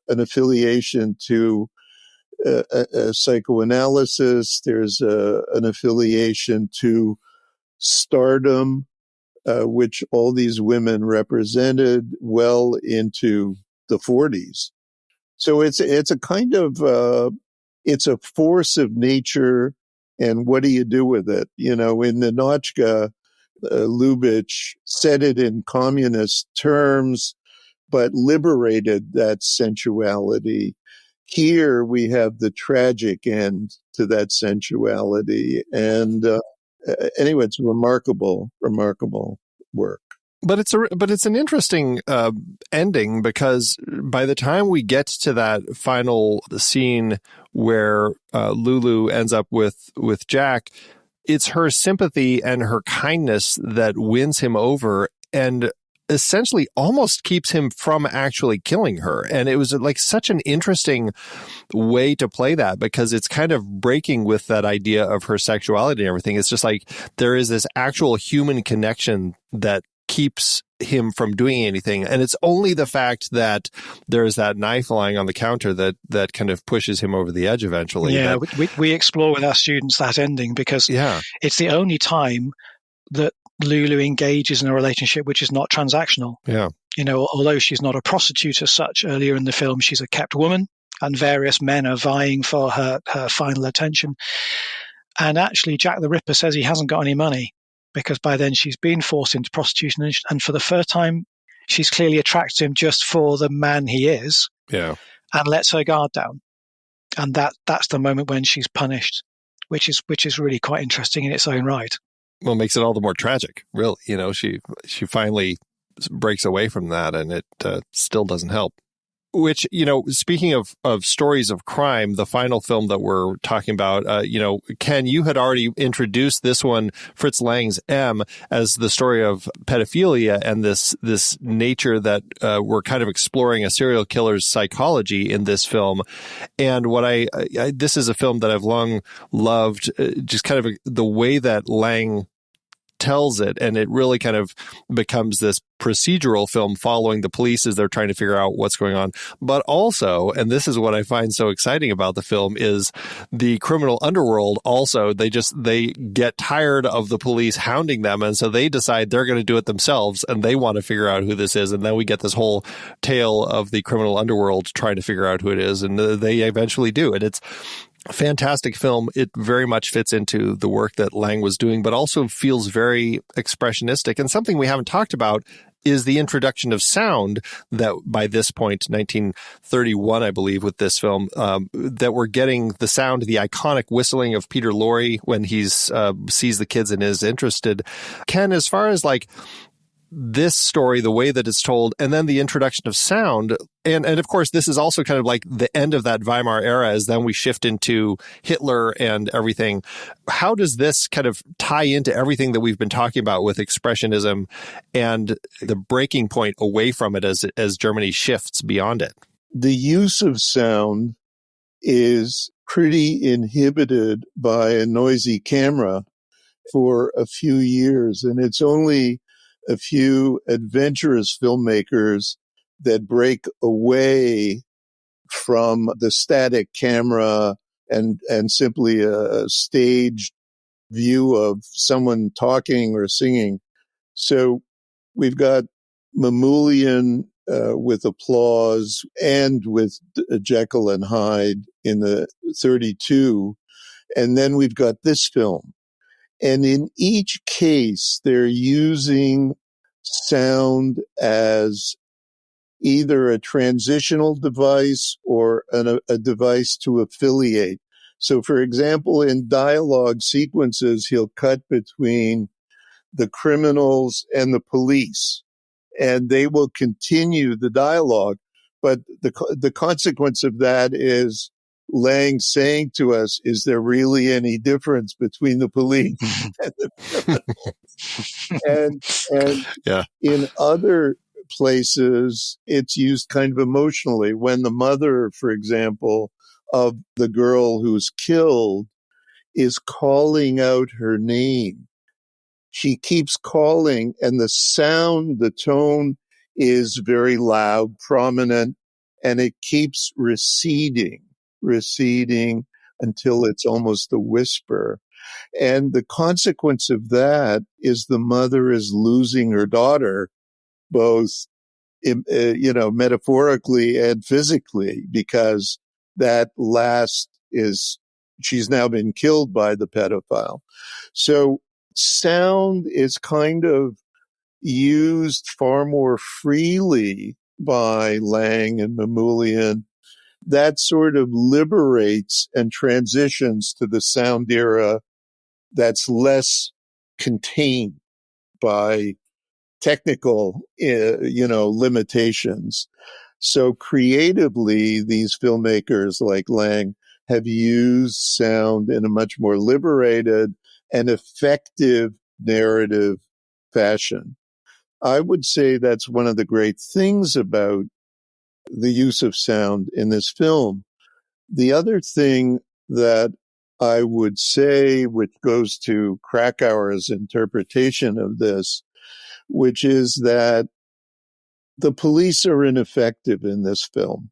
affiliation to a psychoanalysis. There's an affiliation to stardom, which all these women represented well into the 40s. So it's a kind of it's a force of nature, and what do you do with it? In the Notchka, Lubitsch said it in communist terms, but liberated that sensuality. Here we have the tragic end to that sensuality. And anyway, it's a remarkable work. But it's an interesting ending, because by the time we get to that final scene where Lulu ends up with Jack, it's her sympathy and her kindness that wins him over. And essentially almost keeps him from actually killing her. And it was like such an interesting way to play that, because it's kind of breaking with that idea of her sexuality and everything. It's just like there is this actual human connection that keeps him from doing anything. And it's only the fact that there's that knife lying on the counter that kind of pushes him over the edge eventually. Yeah, we explore with our students that ending, because it's the only time that Lulu engages in a relationship which is not transactional. Yeah. You know, although she's not a prostitute as such earlier in the film, she's a kept woman, and various men are vying for her final attention. And actually, Jack the Ripper says he hasn't got any money, because by then she's been forced into prostitution, and for the first time, she's clearly attracted him just for the man he is. Yeah. And lets her guard down. And that's the moment when she's punished, which is really quite interesting in its own right. Well, it makes it all the more tragic, really. You know, she finally breaks away from that, and it still doesn't help. Which, you know, speaking of stories of crime, the final film that we're talking about, you know, Ken, you had already introduced this one, Fritz Lang's M, as the story of pedophilia and this nature that we're kind of exploring a serial killer's psychology in this film. And what this is a film that I've long loved, just kind of the way that Lang tells it, and it really kind of becomes this procedural film following the police as they're trying to figure out what's going on. But also, and this is what I find so exciting about the film, is the criminal underworld also, they get tired of the police hounding them, and so they decide they're going to do it themselves, and they want to figure out who this is. And then we get this whole tale of the criminal underworld trying to figure out who it is, and they eventually do. And it's fantastic film. It very much fits into the work that Lang was doing, but also feels very expressionistic. And something we haven't talked about is the introduction of sound that by this point, 1931, I believe, with this film, that we're getting the sound, the iconic whistling of Peter Lorre when he's sees the kids and is interested. Ken, as far as like this story, the way that it's told, and then the introduction of sound. And of course, this is also kind of like the end of that Weimar era, as then we shift into Hitler and everything. How does this kind of tie into everything that we've been talking about with Expressionism and the breaking point away from it as Germany shifts beyond it? The use of sound is pretty inhibited by a noisy camera for a few years, and it's only a few adventurous filmmakers that break away from the static camera and simply a staged view of someone talking or singing. So we've got Mamoulian with applause and with Jekyll and Hyde in the 32. And then we've got this film. And in each case, they're using sound as either a transitional device or a device to affiliate. So, for example, in dialogue sequences, he'll cut between the criminals and the police, and they will continue the dialogue. But the consequence of that is Lang saying to us, is there really any difference between the police and the criminals? And yeah. In other places, it's used kind of emotionally. When the mother, for example, of the girl who's killed is calling out her name, she keeps calling, and the sound, the tone is very loud, prominent, and it keeps receding until it's almost a whisper. And the consequence of that is the mother is losing her daughter, both, metaphorically and physically, because that last she's now been killed by the pedophile. So sound is kind of used far more freely by Lang and Mamoulian. That sort of liberates and transitions to the sound era that's less contained by technical, limitations. So creatively, these filmmakers like Lang have used sound in a much more liberated and effective narrative fashion. I would say that's one of the great things about the use of sound in this film. The other thing that I would say, which goes to Krakauer's interpretation of this, which is that the police are ineffective in this film,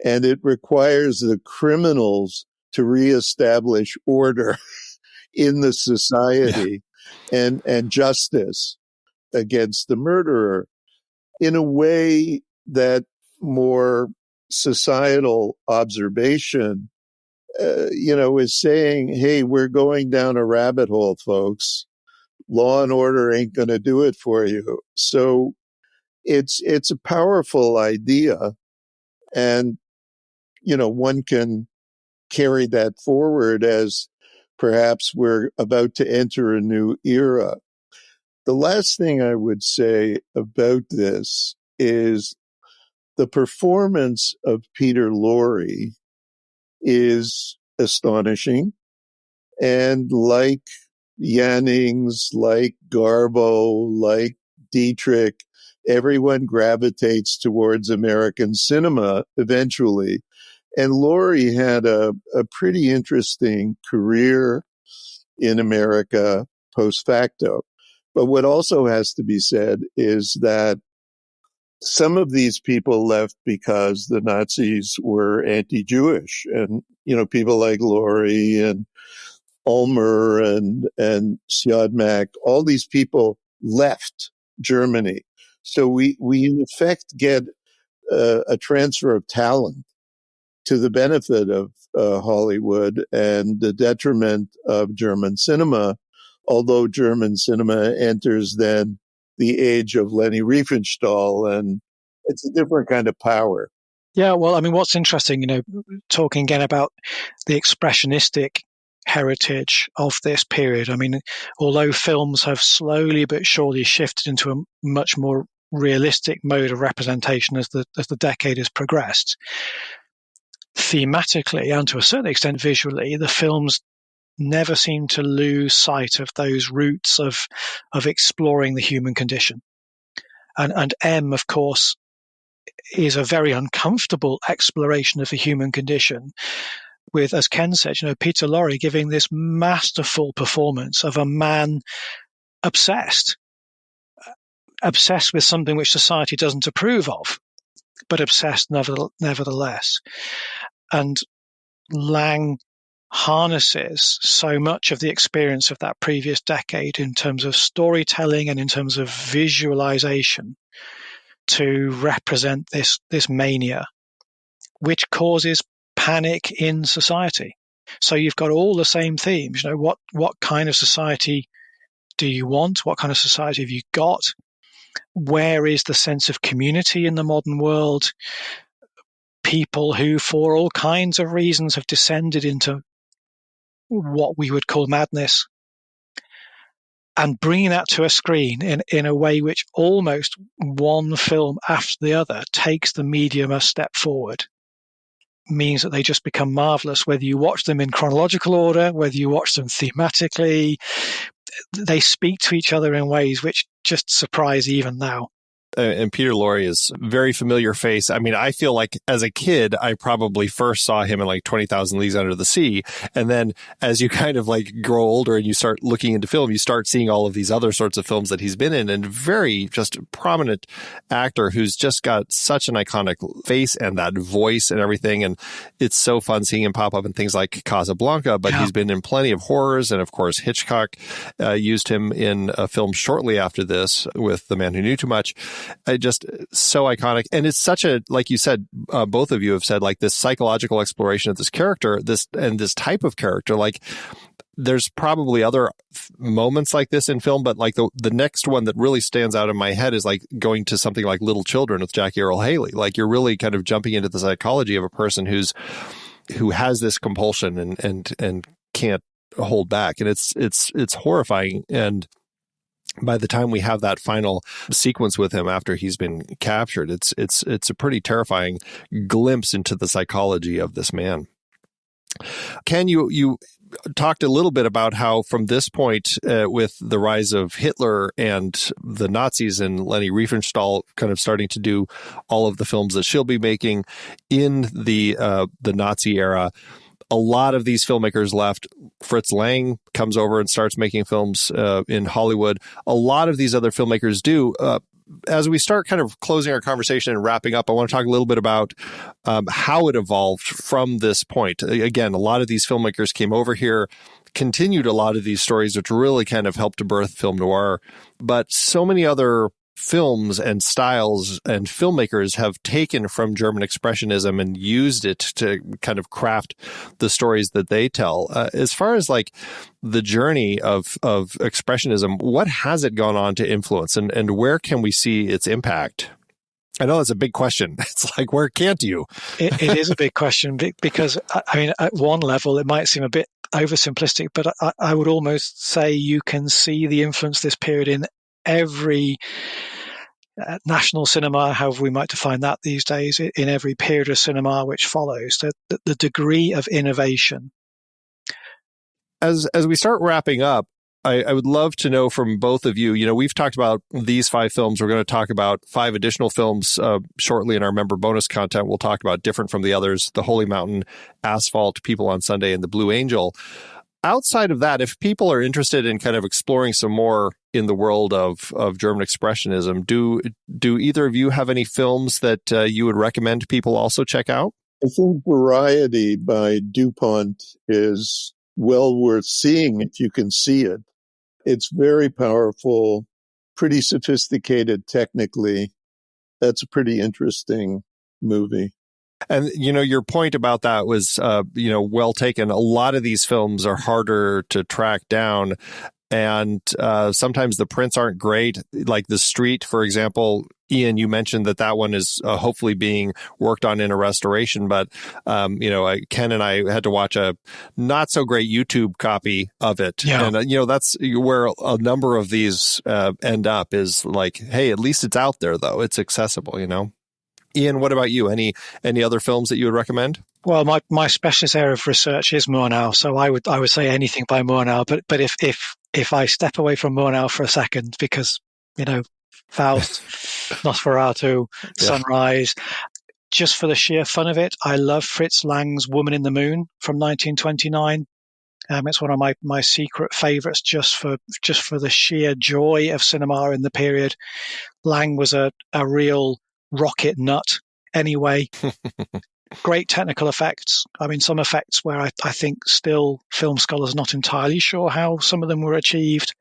and it requires the criminals to reestablish order in the society and justice against the murderer in a way that more societal observation, is saying, hey, we're going down a rabbit hole, folks. Law and order ain't going to do it for you. So it's a powerful idea. And, one can carry that forward as perhaps we're about to enter a new era. The last thing I would say about this is the performance of Peter Lorre is astonishing. And like Yannings, like Garbo, like Dietrich, everyone gravitates towards American cinema eventually. And Lorre had a pretty interesting career in America post facto. But what also has to be said is that some of these people left because the Nazis were anti-Jewish. And, people like Lorre and Ulmer and Siodmak, all these people left Germany. So we in effect get a transfer of talent to the benefit of Hollywood and the detriment of German cinema, although German cinema enters then the age of Leni Riefenstahl, and it's a different kind of power. Yeah, well, I mean, what's interesting, talking again about the expressionistic heritage of this period. I mean, although films have slowly but surely shifted into a much more realistic mode of representation as the decade has progressed, thematically and to a certain extent visually, the films never seem to lose sight of those roots of exploring the human condition. And M, of course, is a very uncomfortable exploration of the human condition with, as Ken said, Peter Lorre giving this masterful performance of a man obsessed with something which society doesn't approve of, but obsessed nevertheless. And Lang harnesses so much of the experience of that previous decade in terms of storytelling and in terms of visualization to represent this mania, which causes panic in society. So you've got all the same themes. What kind of society do you want? What kind of society have you got? Where is the sense of community in the modern world? People who, for all kinds of reasons, have descended into what we would call madness, and bringing that to a screen in a way which almost one film after the other takes the medium a step forward means that they just become marvelous. Whether you watch them in chronological order, whether you watch them thematically, they speak to each other in ways which just surprise even now. And Peter Lorre is a very familiar face. I mean, I feel like as a kid, I probably first saw him in like 20,000 Leagues Under the Sea. And then as you kind of like grow older and you start looking into film, you start seeing all of these other sorts of films that he's been in, and very just prominent actor who's just got such an iconic face and that voice and everything. And it's so fun seeing him pop up in things like Casablanca, but he's been in plenty of horrors. And of course, Hitchcock used him in a film shortly after this with The Man Who Knew Too Much. Just so iconic. And it's such a, like you said, both of you have said, like this psychological exploration of this character, this type of character. Like there's probably other moments like this in film, but like the next one that really stands out in my head is like going to something like Little Children with Jackie Earle Haley. Like you're really kind of jumping into the psychology of a person who has this compulsion and can't hold back. And it's horrifying. And by the time we have that final sequence with him after he's been captured, it's a pretty terrifying glimpse into the psychology of this man. Ken, you talked a little bit about how from this point, with the rise of Hitler and the Nazis and Leni Riefenstahl kind of starting to do all of the films that she'll be making in the Nazi era, a lot of these filmmakers left. Fritz Lang comes over and starts making films in Hollywood. A lot of these other filmmakers do. As we start kind of closing our conversation and wrapping up, I want to talk a little bit about how it evolved from this point. Again, a lot of these filmmakers came over here, continued a lot of these stories, which really kind of helped to birth film noir. But so many other films and styles and filmmakers have taken from German Expressionism and used it to kind of craft the stories that they tell. As far as like the journey of Expressionism, what has it gone on to influence, and where can we see its impact? I know that's a big question. It's like, where can't you? It is a big question because, I mean, at one level, it might seem a bit oversimplistic, but I would almost say you can see the influence this period in every national cinema, however we might define that these days, in every period of cinema which follows, the degree of innovation. As we start wrapping up, I would love to know from both of you, we've talked about these 5 films. We're going to talk about 5 additional films shortly in our member bonus content. We'll talk about different from the others: The Holy Mountain, Asphalt, People on Sunday, and The Blue Angel. Outside of that, if people are interested in kind of exploring some more in the world of German Expressionism, do either of you have any films that you would recommend people also check out? I think Variety by DuPont is well worth seeing if you can see it. It's very powerful, pretty sophisticated technically. That's a pretty interesting movie. And, your point about that was, well taken. A lot of these films are harder to track down. And sometimes the prints aren't great. Like The Street, for example. Ian, you mentioned that one is hopefully being worked on in a restoration. But, Ken and I had to watch a not so great YouTube copy of it. Yeah. And, that's where a number of these end up, is like, hey, at least it's out there, though. It's accessible, Ian, what about you? Any other films that you would recommend? Well, my specialist area of research is Murnau, so I would say anything by Murnau. But if I step away from Murnau for a second, because Faust, Nosferatu, Sunrise, just for the sheer fun of it, I love Fritz Lang's Woman in the Moon from 1929. It's one of my secret favorites, just for the sheer joy of cinema in the period. Lang was a real rocket nut anyway. Great technical effects. I mean, some effects where I think still film scholars are not entirely sure how some of them were achieved.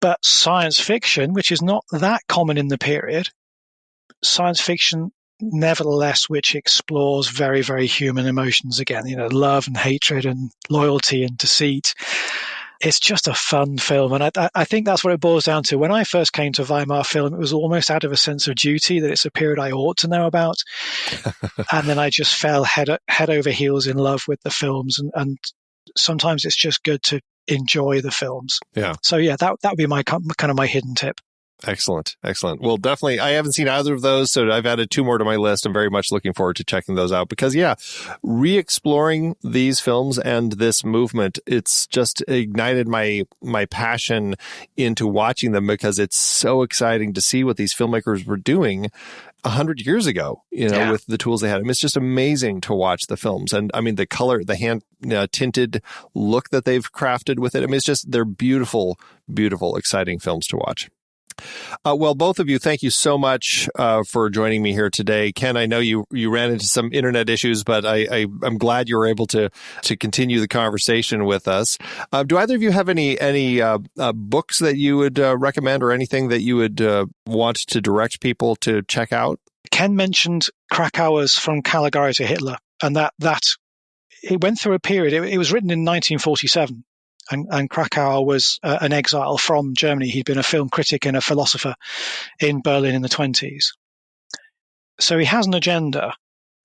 But science fiction, which is not that common in the period, science fiction nevertheless, which explores very, very human emotions again, love and hatred and loyalty and deceit. It's just a fun film. And I think that's what it boils down to. When I first came to Weimar film, it was almost out of a sense of duty that it's a period I ought to know about. And then I just fell head over heels in love with the films. And sometimes it's just good to enjoy the films. Yeah. So yeah, that would be my kind of my hidden tip. Excellent. Well, definitely, I haven't seen either of those, so I've added 2 more to my list. I'm very much looking forward to checking those out because, re-exploring these films and this movement, it's just ignited my passion into watching them because it's so exciting to see what these filmmakers were doing 100 years ago, with the tools they had. I mean, it's just amazing to watch the films. And I mean, the color, the hand tinted look that they've crafted with it. I mean, they're beautiful, beautiful, exciting films to watch. Well, both of you, thank you so much for joining me here today. Ken, I know you ran into some internet issues, but I'm glad you were able to continue the conversation with us. Do either of you have any books that you would recommend or anything that you would want to direct people to check out? Ken mentioned Krakauer's From Caligari to Hitler, and that it went through a period. It was written in 1947. And Krakauer was an exile from Germany. He'd been a film critic and a philosopher in Berlin in the 1920s. So he has an agenda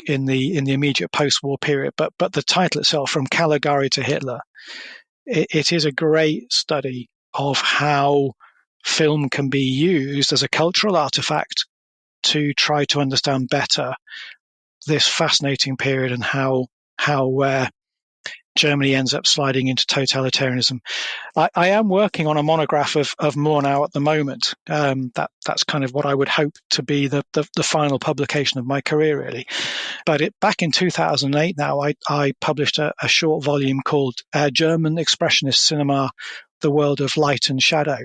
in the immediate post-war period. But the title itself, From Caligari to Hitler, it is a great study of how film can be used as a cultural artifact to try to understand better this fascinating period and how Germany ends up sliding into totalitarianism. I am working on a monograph of Murnau at the moment. That's kind of what I would hope to be the final publication of my career, really. But back in 2008 now, I published a short volume called German Expressionist Cinema, The World of Light and Shadow,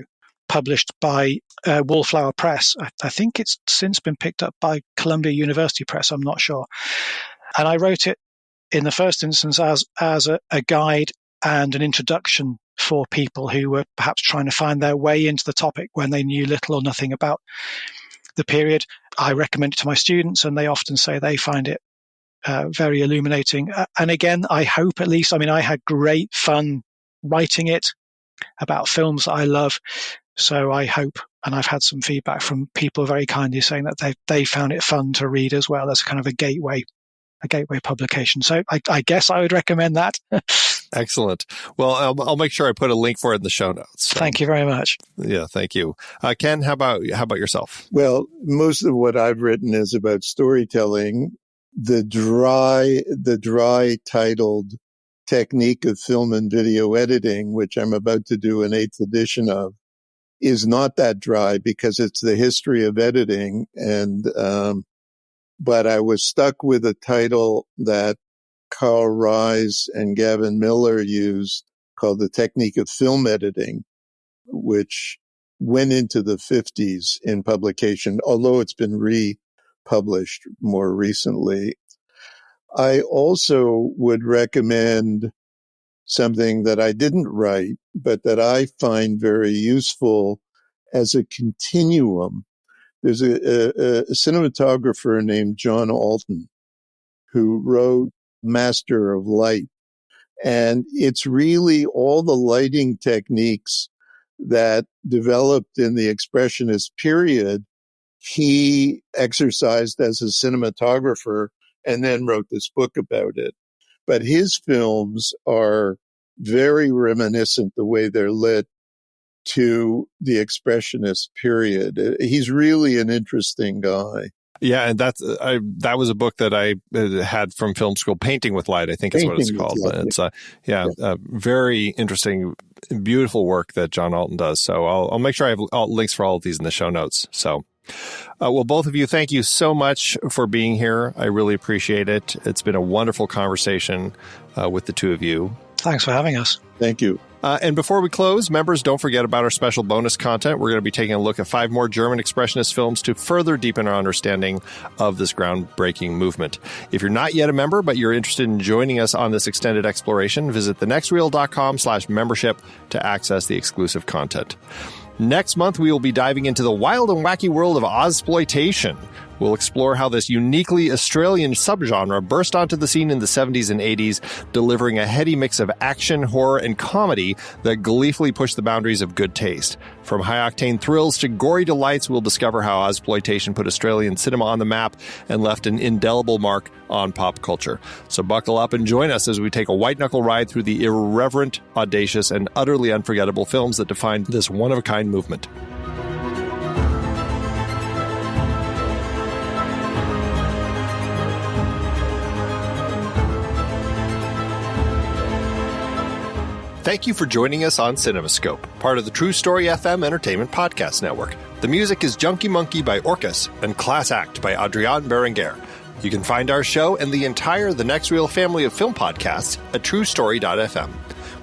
published by Wallflower Press. I think it's since been picked up by Columbia University Press, I'm not sure. And I wrote it in the first instance as a guide and an introduction for people who were perhaps trying to find their way into the topic when they knew little or nothing about the period. I recommend it to my students, and they often say they find it very illuminating. And again, I hope at least, I had great fun writing it about films that I love. So I hope, and I've had some feedback from people very kindly saying that they found it fun to read as well as kind of a gateway publication. So I guess I would recommend that. Excellent. Well, I'll make sure I put a link for it in the show notes. So. Thank you very much. Yeah, thank you. Ken, how about yourself? Well, most of what I've written is about storytelling. The dry titled Technique of Film and Video Editing, which I'm about to do an 8th edition of, is not that dry because it's the history of editing. And but I was stuck with a title that Carl Rise and Gavin Miller used called The Technique of Film Editing, which went into the 50s in publication, although it's been republished more recently. I also would recommend something that I didn't write, but that I find very useful as a continuum. There's a cinematographer named John Alton who wrote Master of Light. And it's really all the lighting techniques that developed in the Expressionist period. He exercised as a cinematographer and then wrote this book about it. But his films are very reminiscent, the way they're lit, to the Expressionist period. He's really an interesting guy. Yeah, and that was a book that I had from film school, Painting with Light, I think is what it's called. It's very interesting, beautiful work that John Alton does. So I'll make sure I have links for all of these in the show notes. So, well, both of you, thank you so much for being here. I really appreciate it. It's been a wonderful conversation with the two of you. Thanks for having us. Thank you. And before we close, members, don't forget about our special bonus content. We're going to be taking a look at 5 more German Expressionist films to further deepen our understanding of this groundbreaking movement. If you're not yet a member, but you're interested in joining us on this extended exploration, visit thenextreel.com/membership to access the exclusive content. Next month, we will be diving into the wild and wacky world of Ozploitation. We'll explore how this uniquely Australian subgenre burst onto the scene in the 70s and 80s, delivering a heady mix of action, horror, and comedy that gleefully pushed the boundaries of good taste. From high-octane thrills to gory delights, we'll discover how Ozploitation put Australian cinema on the map and left an indelible mark on pop culture. So buckle up and join us as we take a white-knuckle ride through the irreverent, audacious, and utterly unforgettable films that defined this one-of-a-kind movement. Thank you for joining us on CinemaScope, part of the True Story FM Entertainment Podcast Network. The music is Junkie Monkey by Orcus and Class Act by Adrian Berenguer. You can find our show and the entire The Next Reel family of film podcasts at truestory.fm.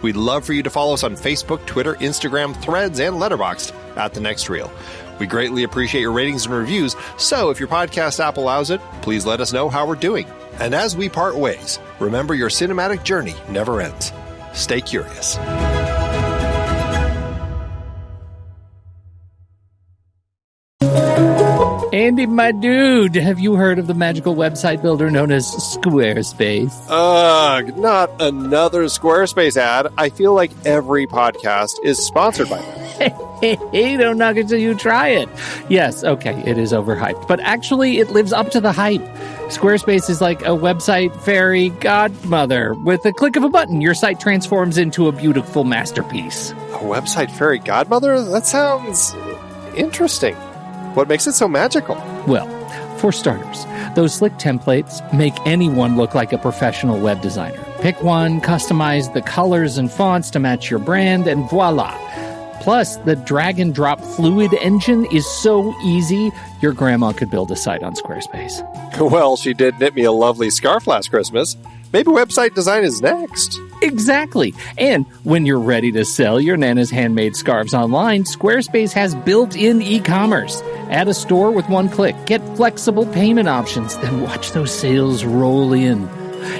We'd love for you to follow us on Facebook, Twitter, Instagram, Threads, and Letterboxd at The Next Reel. We greatly appreciate your ratings and reviews, so if your podcast app allows it, please let us know how we're doing. And as we part ways, remember your cinematic journey never ends. Stay curious. Andy, my dude, have you heard of the magical website builder known as Squarespace? Ugh, not another Squarespace ad. I feel like every podcast is sponsored by them. Hey, don't knock it till you try it. Yes, okay, it is overhyped, but actually it lives up to the hype. Squarespace is like a website fairy godmother. With a click of a button, your site transforms into a beautiful masterpiece. A website fairy godmother? That sounds interesting. What makes it so magical? Well, for starters, those slick templates make anyone look like a professional web designer. Pick one, customize the colors and fonts to match your brand, and voila. Plus, the drag and drop fluid engine is so easy, your grandma could build a site on Squarespace. Well, she did knit me a lovely scarf last Christmas. Maybe website design is next. Exactly. And when you're ready to sell your Nana's handmade scarves online, Squarespace has built-in e-commerce. Add a store with one click, get flexible payment options, then watch those sales roll in.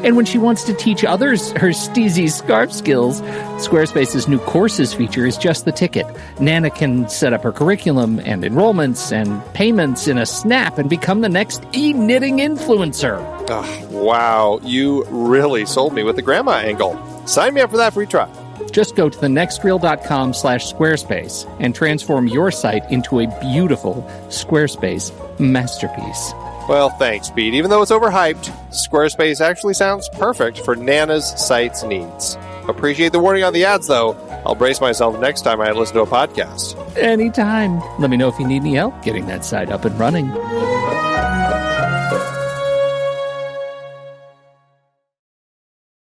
And when she wants to teach others her steezy scarf skills, Squarespace's new courses feature is just the ticket. Nana can set up her curriculum and enrollments and payments in a snap and become the next e-knitting influencer. Oh, wow, you really sold me with the grandma angle. Sign me up for that free trial. Just go to thenextreel.com/Squarespace and transform your site into a beautiful Squarespace masterpiece. Well, thanks, Pete. Even though it's overhyped, Squarespace actually sounds perfect for Nana's site's needs. Appreciate the warning on the ads, though. I'll brace myself next time I listen to a podcast. Anytime. Let me know if you need any help getting that site up and running.